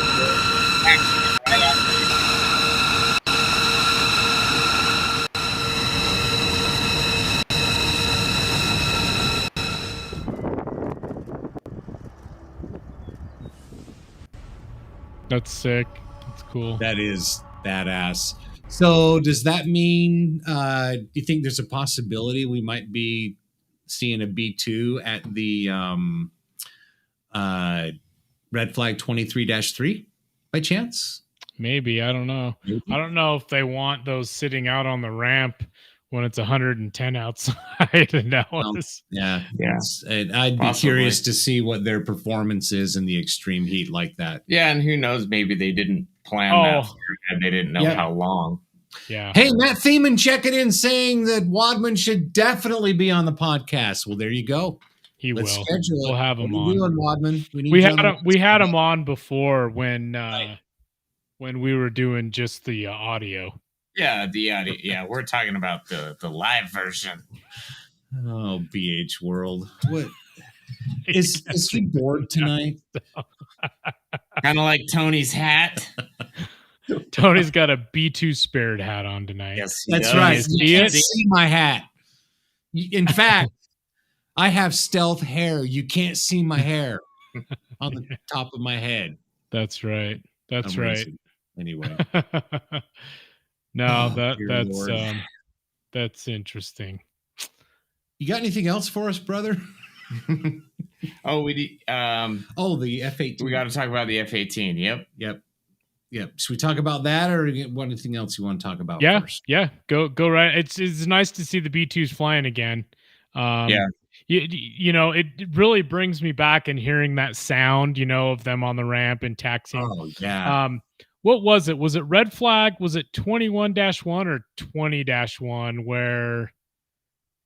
That's sick. That's cool. That is badass. So does that mean, do you think there's a possibility we might be seeing a B-2 at the Red Flag 23-3 by chance? Maybe. I don't know. Maybe. I don't know if they want those sitting out on the ramp when it's 110 outside. And that was, Yeah. I'd be curious to see what their performance is in the extreme heat like that. Yeah, and who knows? Maybe they didn't plan that far ahead. They didn't know how long. Yeah. Hey, Matt Thiemann checking in saying that Wadman should definitely be on the podcast. Well, there you go. Let's will. schedule it. We'll have him What are on. you doing, Wadman? We had him on before when we were doing just the audio. Yeah, the audio. Yeah, we're talking about the live version. Oh, BH World. What is he bored tonight? Kind of like Tony's hat. Tony's got a B2 spared hat on tonight. Yes, That's right. See You can't it? see my hat. In fact, I have stealth hair. You can't see my hair on the top of my head. That's right. That's I'm right. racing. Anyway. No, Oh, dear Lord. that's interesting. You got anything else for us, brother? Oh, we The F-18. we got to talk about the F-18. Yep. Yep. Should we talk about that, or anything else you want to talk about Yeah, first? yeah. Go right. It's nice to see the B2s flying again. Yeah. You know, it really brings me back and hearing that sound, you know, of them on the ramp and taxiing. Oh, yeah. What was it? Was it red flag? Was it 21-1 or 20-1 where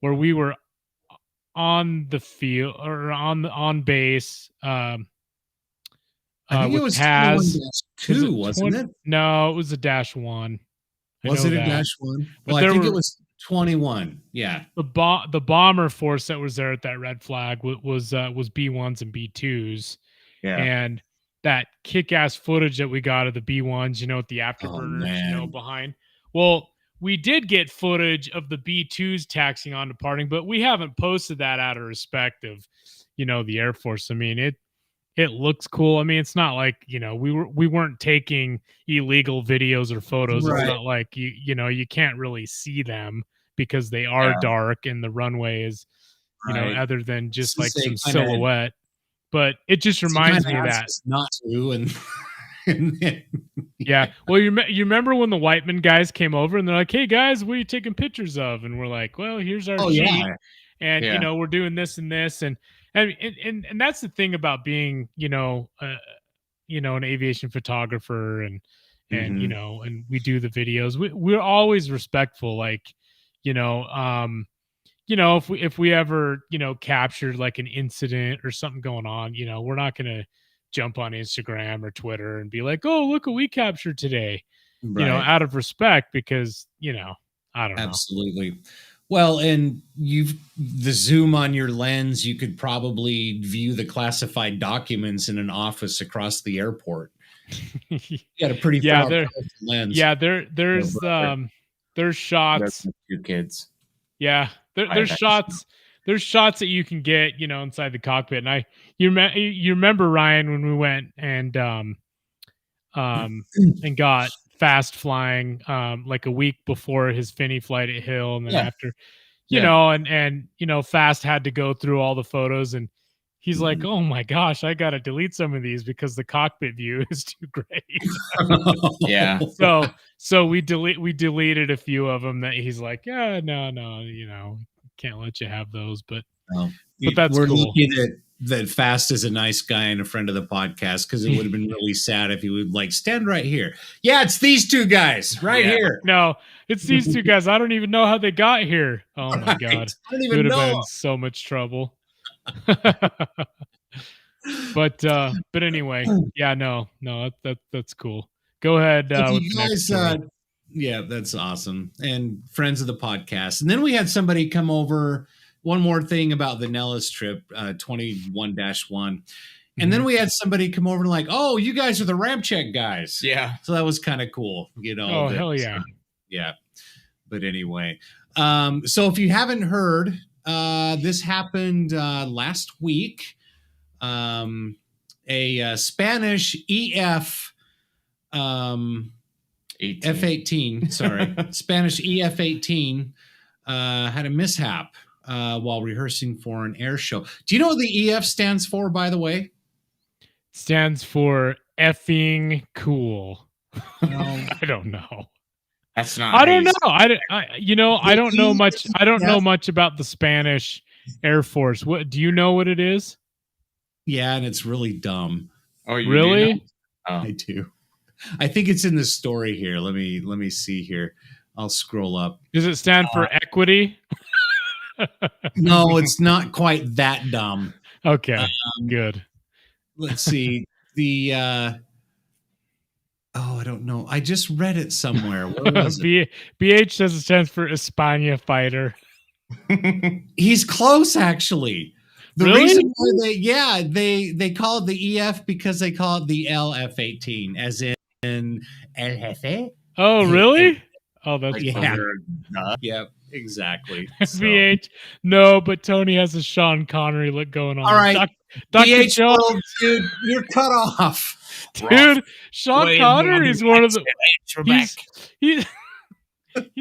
we were on the field or on base? I think it was Taz. 21-2, wasn't it? No, it was a -1. Was it a -1? Well, I think it was 21. Yeah. The bomber force that was there at that red flag was B1s and B2s. Yeah. And that kick-ass footage that we got of the B1s, you know, with the afterburners, you know, man. behind. Well, we did get footage of the B2s taxiing on departing, but we haven't posted that out of respect of, you know, the Air Force. I mean, it looks cool. I mean, it's not like, you know, we weren't taking illegal videos or photos. Right. It's not like you know, you can't really see them because they are dark and the runway is, you know, other than just like some silhouette. But it just reminds me of that. It's not true. Yeah. Well, you remember when the Whiteman guys came over and they're like, "Hey guys, what are you taking pictures of?" And we're like, "Well, here's our sheet, and you know, we're doing this and this." And that's the thing about being, you know, an aviation photographer and you know, and we do the videos. We're always respectful, like, you know, if we ever, you know, captured like an incident or something going on, you know, we're not gonna jump on Instagram or Twitter and be like, "Oh, look what we captured today," you know, out of respect, because, you know, I don't know. Absolutely. Well, and the zoom on your lens, you could probably view the classified documents in an office across the airport. You got a pretty far lens. Yeah, there's shots. Two kids. Yeah, there's shots. There's shots that you can get, you know, inside the cockpit. And you remember, Ryan, when we went and got fast flying like a week before his Finney flight at Hill, and then after, you know, and you know, Fast had to go through all the photos, and he's like, "Oh my gosh, I gotta delete some of these because the cockpit view is too great." Yeah. So we deleted a few of them that he's like, "Yeah, no, you know, can't let you have those." But that's we're cool. lucky that Fast is a nice guy and a friend of the podcast, because it would have been really sad if he would like stand right here. Yeah, it's these two guys right here. No, it's these two guys. I don't even know how they got here. Oh my God. I don't even It would know. have been so much trouble. But anyway, yeah, no, that's cool. Go ahead. With You the next guys, story. yeah, that's awesome. And friends of the podcast. And then we had somebody come over. One more thing about the Nellis trip, 21-1. And then we had somebody come over and like, "Oh, you guys are the RampCheck guys." Yeah. So that was kind of cool, you know. Oh, hell yeah. Yeah. But anyway, so if you haven't heard, this happened last week. A Spanish EF 18. F-18, sorry, Spanish EF-18 had a mishap while rehearsing for an air show. Do you know what the EF stands for, by the way? Stands for effing cool. I don't know. That's not. I don't know. I don't know much. I don't know much about the Spanish Air Force. What do you know what it is? Yeah, and it's really dumb. Oh, you really? do know? Oh. I do. I think it's in the story here. Let me see here. I'll scroll up. Does it stand for equity? No, it's not quite that dumb. Okay, good. Let's see. I don't know. I just read it somewhere. Where was it? BH says it stands for España fighter. He's close, actually. The Really? reason why they call it the EF because they call it the LF-18, as in El Jefe. Oh, really? Oh, that's Like, funny. Yep, exactly. So. VH. No, but Tony has a Sean Connery look going on. All right. Dr. DH Jones. World, dude, you're cut off. Dude, Sean Connery is one of the he's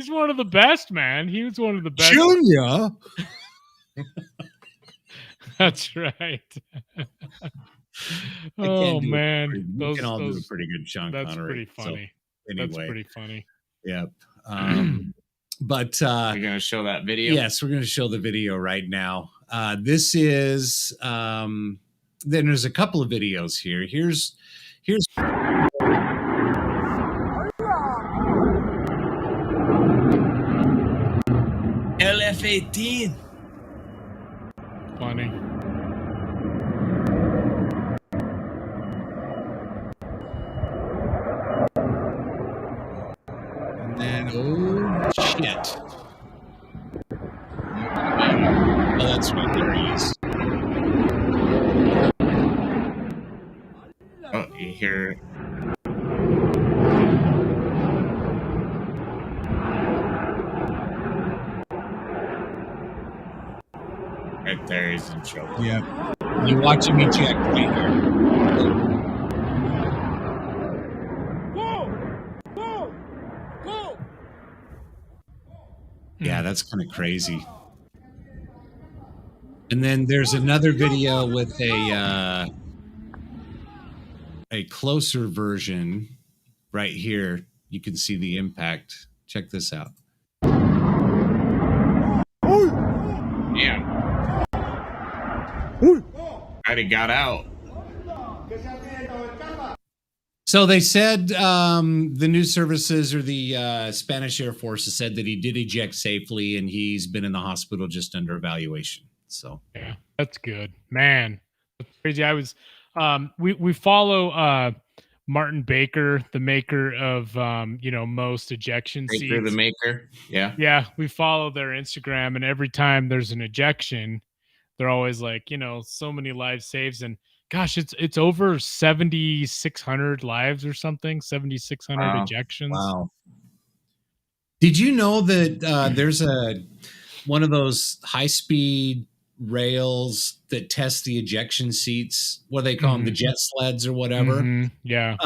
one of the best, man. He was one of the best. Junior. That's right. Oh man, we can all do a pretty good Sean that's Connery. pretty funny. So, anyway, that's pretty funny. Yep. But you're gonna show that video. Yes, we're gonna show the video right now. This is then there's a couple of videos here. Here's LF-18. Funny. And then oh shit. Oh, that's right. There he is. Oh, you hear? Right there, he's in trouble. Yeah. You're watching me check right here. Yeah, that's kind of crazy. And then there's another video with a closer version right here. You can see the impact. Check this out. Yeah. Already got out. So they said the news services or the Spanish Air Force has said that he did eject safely and he's been in the hospital just under evaluation. So yeah, that's good, man. That's crazy. I was we follow Martin Baker, the maker of most ejection seats. Baker, the maker. Yeah, we follow their Instagram, and every time there's an ejection, they're always like, so many lives saves, and gosh, it's over 7,600 lives or something, 7,600 ejections. Wow. Did you know that there's one of those high-speed rails that test the ejection seats? What do they call them? The jet sleds or whatever. Mm-hmm. Yeah.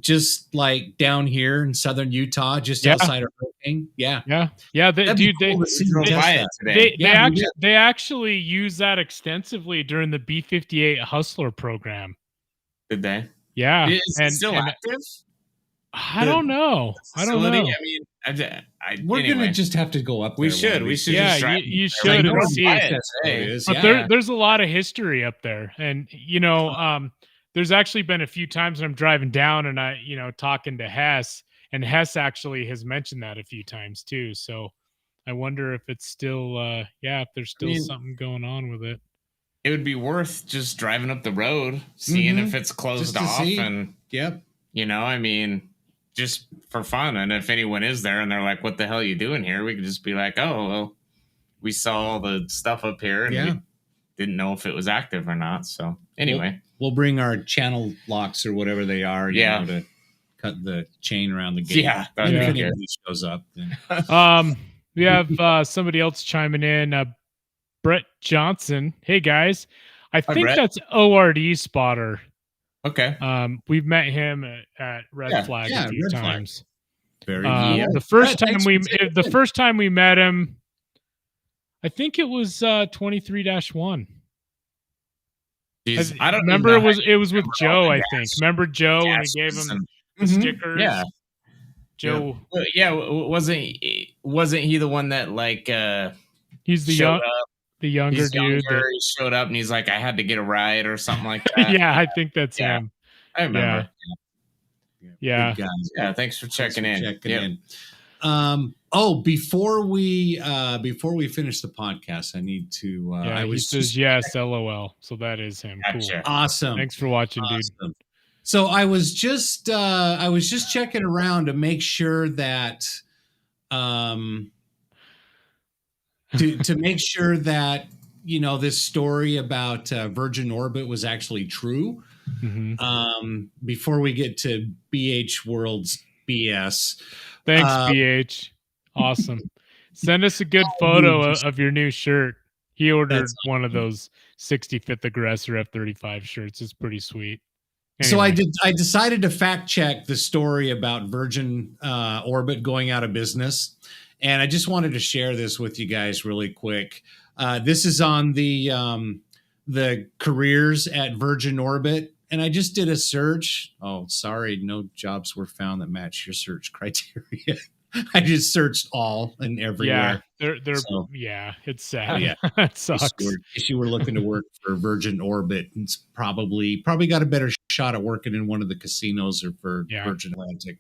Just like down here in southern Utah, just outside of Hurricane. Yeah. Yeah. They actually use that extensively during the B-58 Hustler program. Did they? Yeah. Is it still active? I don't know. I don't know. I mean, we're gonna just have to go up there. We should. Yeah, you should see it. But there's a lot of history up there, and there's actually been a few times when I'm driving down and I, talking to Hess, and Hess actually has mentioned that a few times too. So I wonder if it's still, if there's still something going on with it. It would be worth just driving up the road, seeing if it's closed off, and just for fun. And if anyone is there and they're like, what the hell are you doing here? We could just be like, oh, well, we saw all the stuff up here and we didn't know if it was active or not. So anyway, we'll bring our channel locks or whatever they are, to cut the chain around the gate. Yeah. If anybody shows up. Then. We have somebody else chiming in. Brett Johnson. Hey guys, I think Brett. that's ORD spotter. Okay. We've met him at Red Flag a few times. Very the first time we met him, I think it was 23-1. I don't remember. It was with Joe. I think. Remember Joe when we gave him the stickers? Yeah. Joe. Yeah. Wasn't he the one that he's the younger dude. He showed up and he's like, I had to get a ride or something like that. Yeah, I think that's him. I remember. Yeah. Yeah. Thanks for checking in. Before we finish the podcast, I need to. He says yes, LOL. So that is him. Gotcha. Cool. Awesome. Thanks for watching, dude. So I was just checking around to make sure that to make sure that this story about Virgin Orbit was actually true. Before we get to BH World's BS. Thanks, BH. Awesome. Send us a good photo of your new shirt. He ordered one of those 65th Aggressor F-35 shirts. It's pretty sweet. Anyway. So I decided to fact check the story about Virgin Orbit going out of business. And I just wanted to share this with you guys really quick. This is on the careers at Virgin Orbit. And I just did a search. Oh, sorry. No jobs were found that match your search criteria. I just searched all and everywhere. Yeah, it's sad. Yeah, it sucks. If you were looking to work for Virgin Orbit, it's probably got a better shot at working in one of the casinos or for Virgin Atlantic.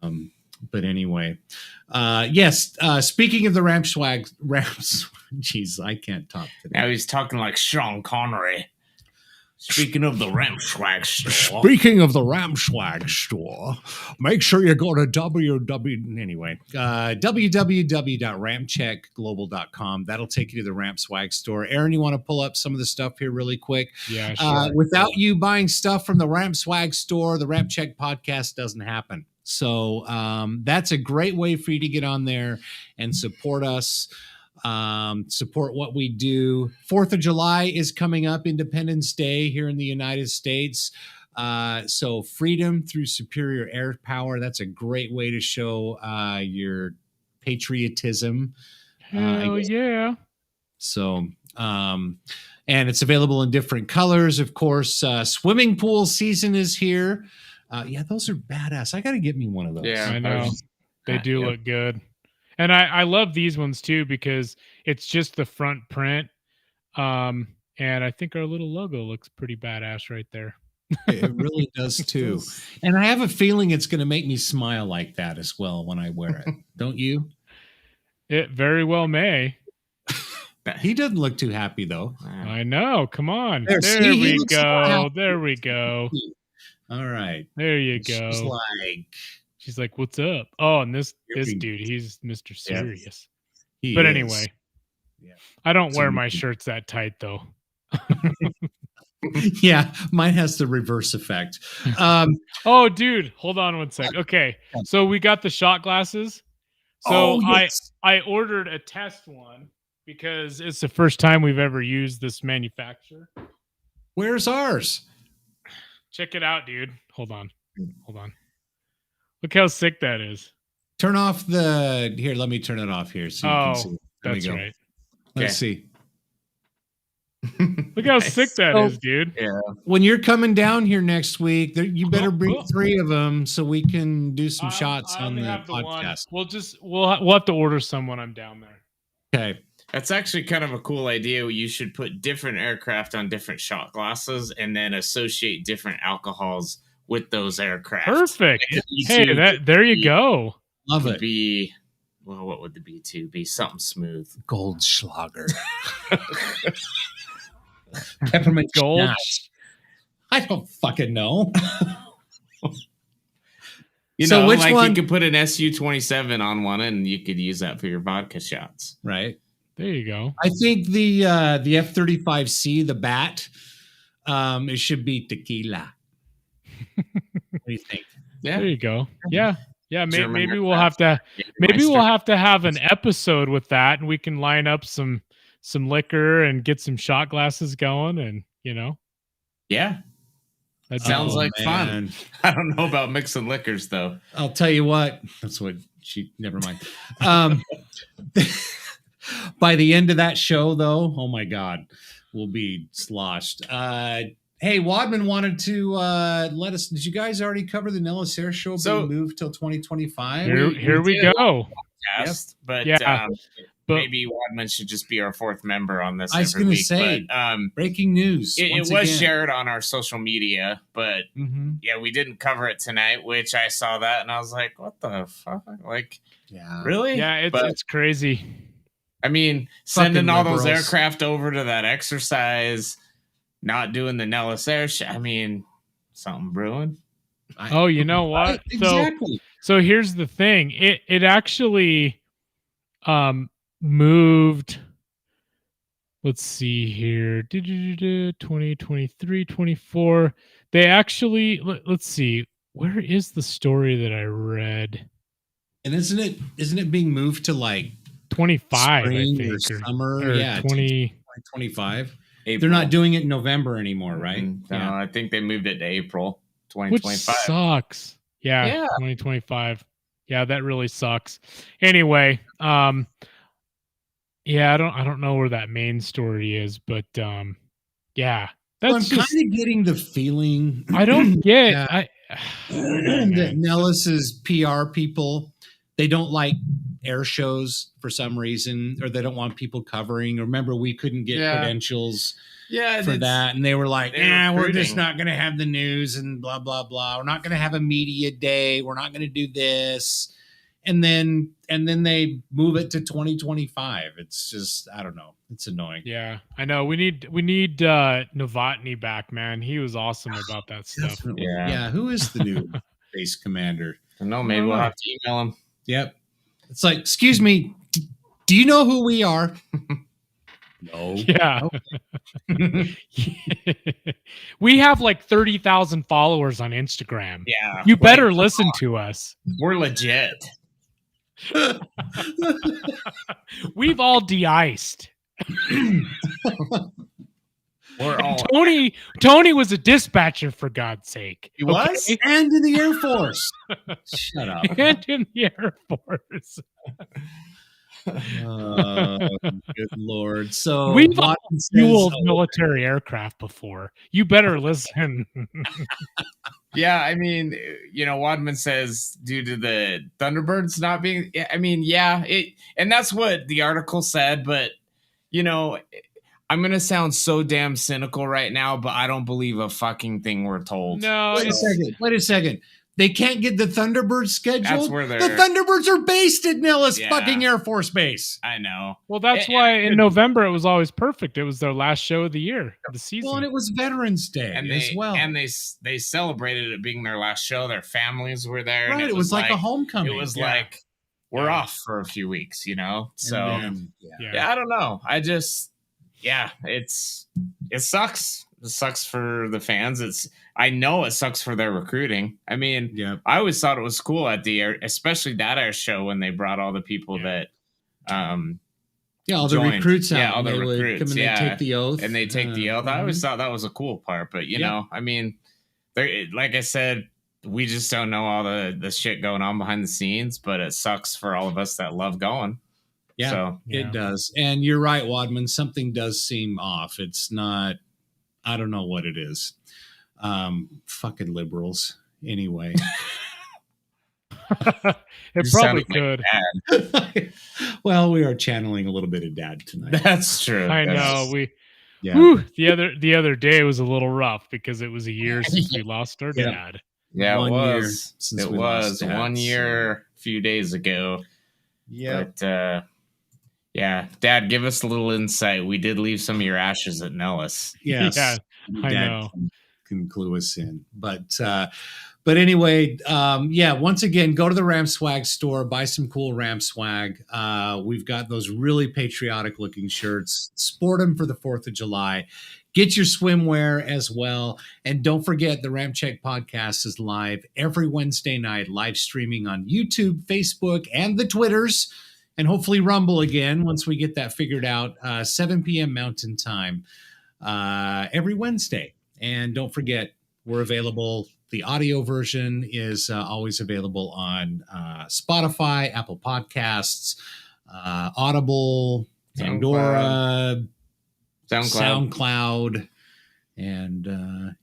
But anyway, yes. Speaking of the Ramps. Jeez, I can't talk today. Now he's talking like Sean Connery. Speaking of the RampSwag store. Speaking of the RampSwag store, make sure you go to www.rampcheckglobal.com. That'll take you to the RampSwag store. Aaron, you want to pull up some of the stuff here really quick? Yeah, sure. Without you buying stuff from the RampSwag store, the RampCheck podcast doesn't happen. So that's a great way for you to get on there and support us. Support what we do. 4th of July is coming up, Independence Day here in the United States. So freedom through superior air power. That's a great way to show your patriotism. Hell yeah. So, and it's available in different colors, of course. Swimming pool season is here. Those are badass. I got to get me one of those. Yeah, I know. They do look good. And I love these ones too because it's just the front print. And I think our little logo looks pretty badass right there. It really does too. And I have a feeling it's going to make me smile like that as well when I wear it. Don't you? It very well may. He doesn't look too happy though. I know. Come on. There we go. There we go. All right. There you go. She's like, what's up? Oh, and this dude, he's Mr. Serious. He but is. Anyway, I don't wear my shirts that tight, though. Yeah, mine has the reverse effect. Oh, dude, hold on one sec. Okay, so we got the shot glasses. So I ordered a test one because it's the first time we've ever used this manufacturer. Where's ours? Check it out, dude. Hold on. Look how sick that is. Turn off here. Let me turn it off here so you can see. That's right. Let's see. Look how sick that is, dude. Yeah. When you're coming down here next week, you better bring 3 of them so we can do some shots on the podcast. We'll have to order some when I'm down there. Okay. That's actually kind of a cool idea. You should put different aircraft on different shot glasses and then associate different alcohols with those aircraft. Perfect. Hey, there you go. Love it. What would the B2 be? Something smooth. Goldschlager. Peppermint gold. Schnapps. I don't fucking know. Which one? You could put an Su-27 on one and you could use that for your vodka shots. Right. There you go. I think the F-35C, the bat, it should be tequila. What do you think? Yeah. There you go. Yeah. Maybe we'll have to have an episode with that, and we can line up some liquor and get some shot glasses going, and Yeah. That sounds like fun. I don't know about mixing liquors though. I'll tell you what. That's what never mind. By the end of that show, though, oh my God, we'll be sloshed. Hey, Wadman wanted to let us. Did you guys already cover the Nellis Air Show being moved till 2025? Here we go. Yes, but maybe Wadman should just be our 4th member on this. I was going to say, breaking news. It was shared on our social media, but we didn't cover it tonight. Which I saw that and I was like, "What the fuck? Like, really? Yeah, it's crazy." I mean, sending all those aircraft over to that exercise, not doing the Nellis Air Show. I mean, something brewing. Oh, you know what? Exactly. So here's the thing. It actually moved let's see here. 2023, 24. They actually, let's see. Where is the story that I read? And isn't it being moved to like 25, spring I think, or summer? or Yeah, 2025. They're not doing it in November anymore, right? No, Yeah. I think they moved it to April Which 2025. sucks. Yeah, 2025. Yeah, that really sucks. Anyway, yeah, I don't know where that main story is, but yeah, Well, I'm that's kind just of getting the feeling I don't get Yeah. that Nellis's PR people, they don't like air shows for some reason, or they don't want people covering. Remember, we couldn't get credentials for that, and they were like, we're just not going to have the news and blah blah blah. We're not going to have a media day. We're not going to do this. And then they move it to 2025. It's just, I don't know. It's annoying. Yeah, I know. We need Novotny back, man. He was awesome about that stuff. Definitely. Yeah. Who is the new base commander? I don't know. Maybe we'll have to email him. Yep. It's like, excuse me, do you know who we are? No. Yeah. We have like 30,000 followers on Instagram. Yeah. You better listen to us. We're legit. We've all de-iced. We're all Tony was a dispatcher, for God's sake. He was? Okay? And in the Air Force. Shut up. And in the Air Force. Good Lord. So we've all fueled military aircraft before. You better listen. Yeah, I mean, Wadman says due to the Thunderbirds not being, I mean, and that's what the article said, but, I'm going to sound so damn cynical right now, but I don't believe a fucking thing we're told. No. Wait a second. They can't get the Thunderbirds scheduled? That's where they're... The Thunderbirds are based at Nellis fucking Air Force Base. I know. Well, that's why in November it was always perfect. It was their last show of the year, the season. Well, and it was Veterans Day as well. And they celebrated it being their last show. Their families were there. Right, And it was like a homecoming. It was like, we're off for a few weeks, So, then, I don't know. I just... it sucks. It sucks for the fans. I know it sucks for their recruiting. I mean, I always thought it was cool at the air, especially that air show when they brought all the people that, all the joined. recruits out. Yeah, all the they recruits. Would come and they take the oath. And they take the oath. I always thought that was a cool part, but I mean, like I said, we just don't know all the shit going on behind the scenes, but it sucks for all of us that love going. Yeah, so, it does. And you're right, Wadman. Something does seem off. It's not, I don't know what it is. Fucking liberals. Anyway. It probably could. Well, we are channeling a little bit of dad tonight. That's true. I know. The other day was a little rough because it was a year since we lost our dad. Yeah, it was. Since it we was lost dad, 1 year, a few days ago. Yeah. But Dad, give us a little insight. We did leave some of your ashes at Nellis. Yes. Yeah, I Dad know. Can clue us in. But anyway, once again, go to the Ram Swag store, buy some cool Ram swag. We've got those really patriotic looking shirts. Sport them for the 4th of July. Get your swimwear as well. And don't forget, the RampCheck Podcast is live every Wednesday night, live streaming on YouTube, Facebook, and the Twitters, and hopefully Rumble again once we get that figured out. 7 p.m. Mountain Time every Wednesday. And don't forget, we're available. The audio version is always available on Spotify, Apple Podcasts, Audible, Pandora, SoundCloud, and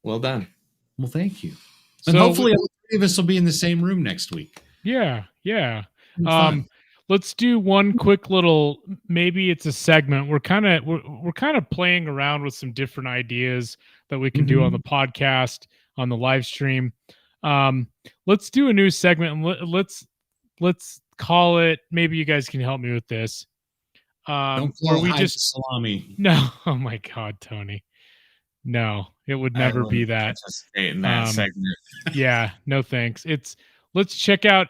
Well done. Well, thank you. And hopefully all three of us will be in the same room next week. Yeah. Let's do one quick little, maybe it's a segment. We're kind of playing around with some different ideas that we can do on the podcast, on the live stream. Let's do a new segment and let's call it, maybe you guys can help me with this. Don't call it salami. No, oh my God, Tony. No, it would never be that. In that segment. Yeah, no thanks. Let's check out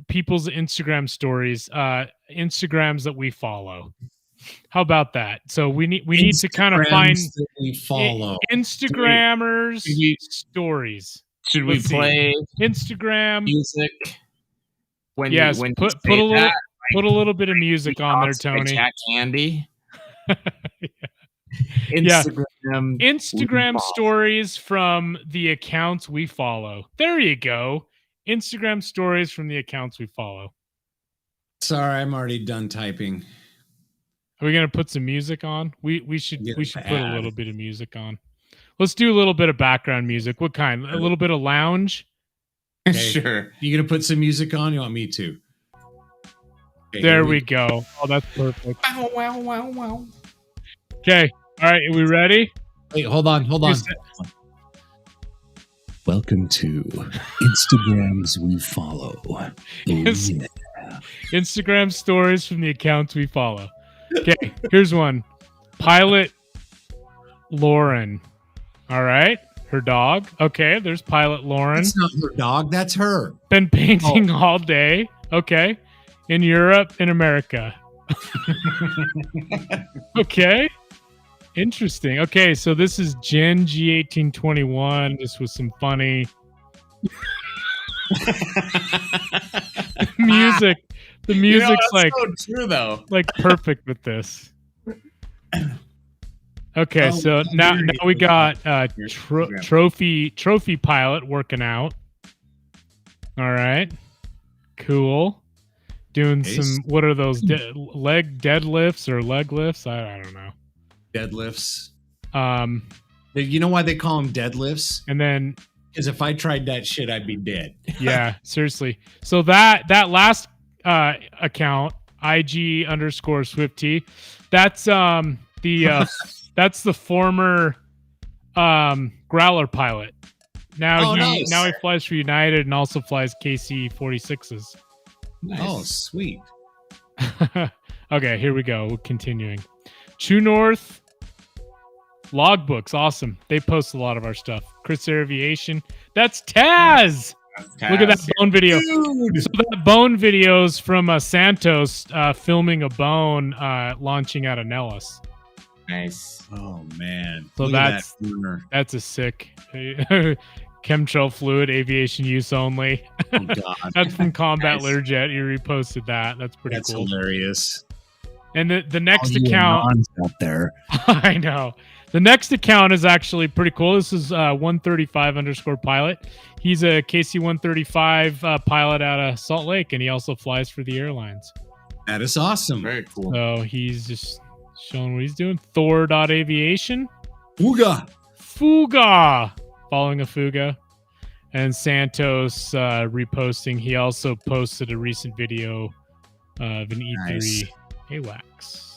people's Instagram stories, Instagrams that we follow. How about that? So we need to kind of find that we follow. Instagrammers stories. Should we play Instagram music? When yes, you put say a little that, put a little bit of music on there, By Tony. Jack Andy. Instagram stories from the accounts we follow. There you go. Instagram stories from the accounts we follow. Sorry, I'm already done typing. Are we gonna put some music on? We should put a little bit of music on. Let's do a little bit of background music. What kind? A little bit of lounge? Okay. Sure. You gonna put some music on? You want me to? Okay, there we go. Oh, that's perfect. Wow. Okay. All right. Are we ready? Wait, hold on. Welcome to Instagrams we follow. Oh, yeah. Instagram stories from the accounts we follow. Okay, here's one. Pilot Lauren. All right. Her dog. Okay, there's Pilot Lauren. That's not her dog. That's her. Been painting all day. Okay. In Europe, in America. Okay. Interesting. Okay, so this is Jen G1821. This was some funny music. The music's that's so true though. Like perfect with this. Okay, so now we got trophy pilot working out. All right, cool. Doing some. What are those leg deadlifts or leg lifts? I don't know. Deadlifts. You know why they call them deadlifts? And then, because if I tried that shit, I'd be dead. Yeah, seriously. So that last account, IG_Swifty, that's that's the former Growler pilot. Now he flies for United and also flies KC-46s. Nice. Oh, sweet. Okay, here we go. We're continuing. True North logbooks, awesome. They post a lot of our stuff. Chris Aviation, that's Taz. Look at that bone video. Dude. So that bone video's from Santos filming a bone launching out of Nellis. Nice. Oh man. So that's a sick chemtrail fluid aviation use only. Oh god. That's from Combat Learjet. You reposted that. That's pretty cool. That's hilarious. And the next account out there. I know. The next account is actually pretty cool. This is 135_pilot. He's a KC-135 pilot out of Salt Lake, and he also flies for the airlines. That is awesome. Very cool. So he's just showing what he's doing. Thor.aviation. Fuga. Following a Fuga. And Santos reposting. He also posted a recent video of an E3 AWACS.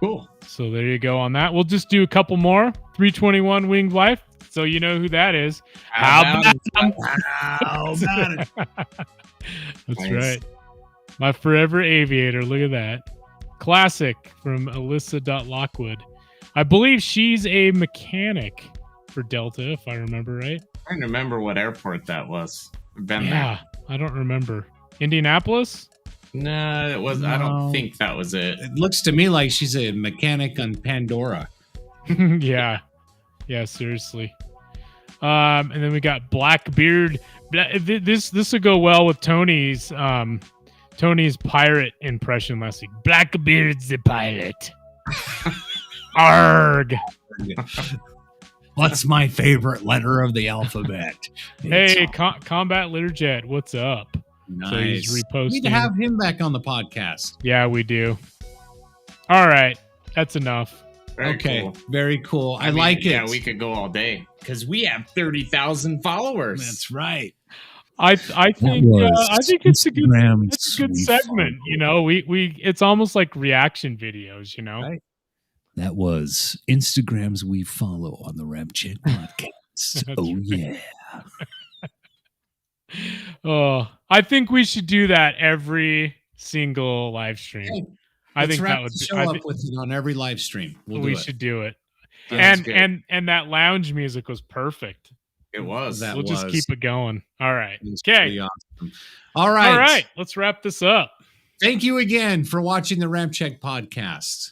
Cool. So there you go on that. We'll just do a couple more. 321 Winged Wife. So you know who that is. How about it? That's nice. Right. My forever aviator. Look at that. Classic from Alyssa.Lockwood. I believe she's a mechanic for Delta, if I remember right. I don't remember what airport that was. I've been there. I don't remember. Indianapolis? No, it was. No. I don't think that was it. It looks to me like she's a mechanic on Pandora. Yeah, seriously. And then we got Blackbeard. This would go well with Tony's pirate impression last week. Blackbeard's the pilot. Arg. What's my favorite letter of the alphabet? Hey, Combat Learjet, what's up? Nice. So he's reposting. We need to have him back on the podcast. Yeah, we do. All right, that's enough. Very cool. I like it. Yeah, we could go all day because we have 30,000 followers. That's right. I think it's a good segment. You know, we it's almost like reaction videos. You know, right. That was Instagrams we follow on the RampCheck Podcast. Oh yeah. Oh, I think we should do that every single live stream. Hey, I think that would show up with it on every live stream. We should do it. And that lounge music was perfect. It was. We'll just keep it going. All right. Okay. Awesome. All right. Let's wrap this up. Thank you again for watching the RampCheck podcast.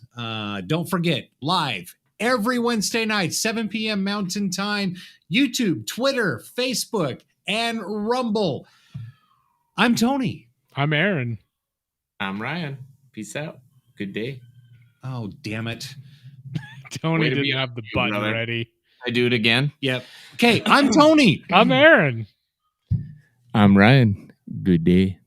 Don't forget, live every Wednesday night, 7 p.m. Mountain Time, YouTube, Twitter, Facebook, and Rumble. I'm Tony. I'm Aaron. I'm Ryan. Peace out. Good day. Oh, damn it. Tony didn't have the button ready. I do it again? Yep. Okay, I'm Tony. I'm Aaron. I'm Ryan. Good day.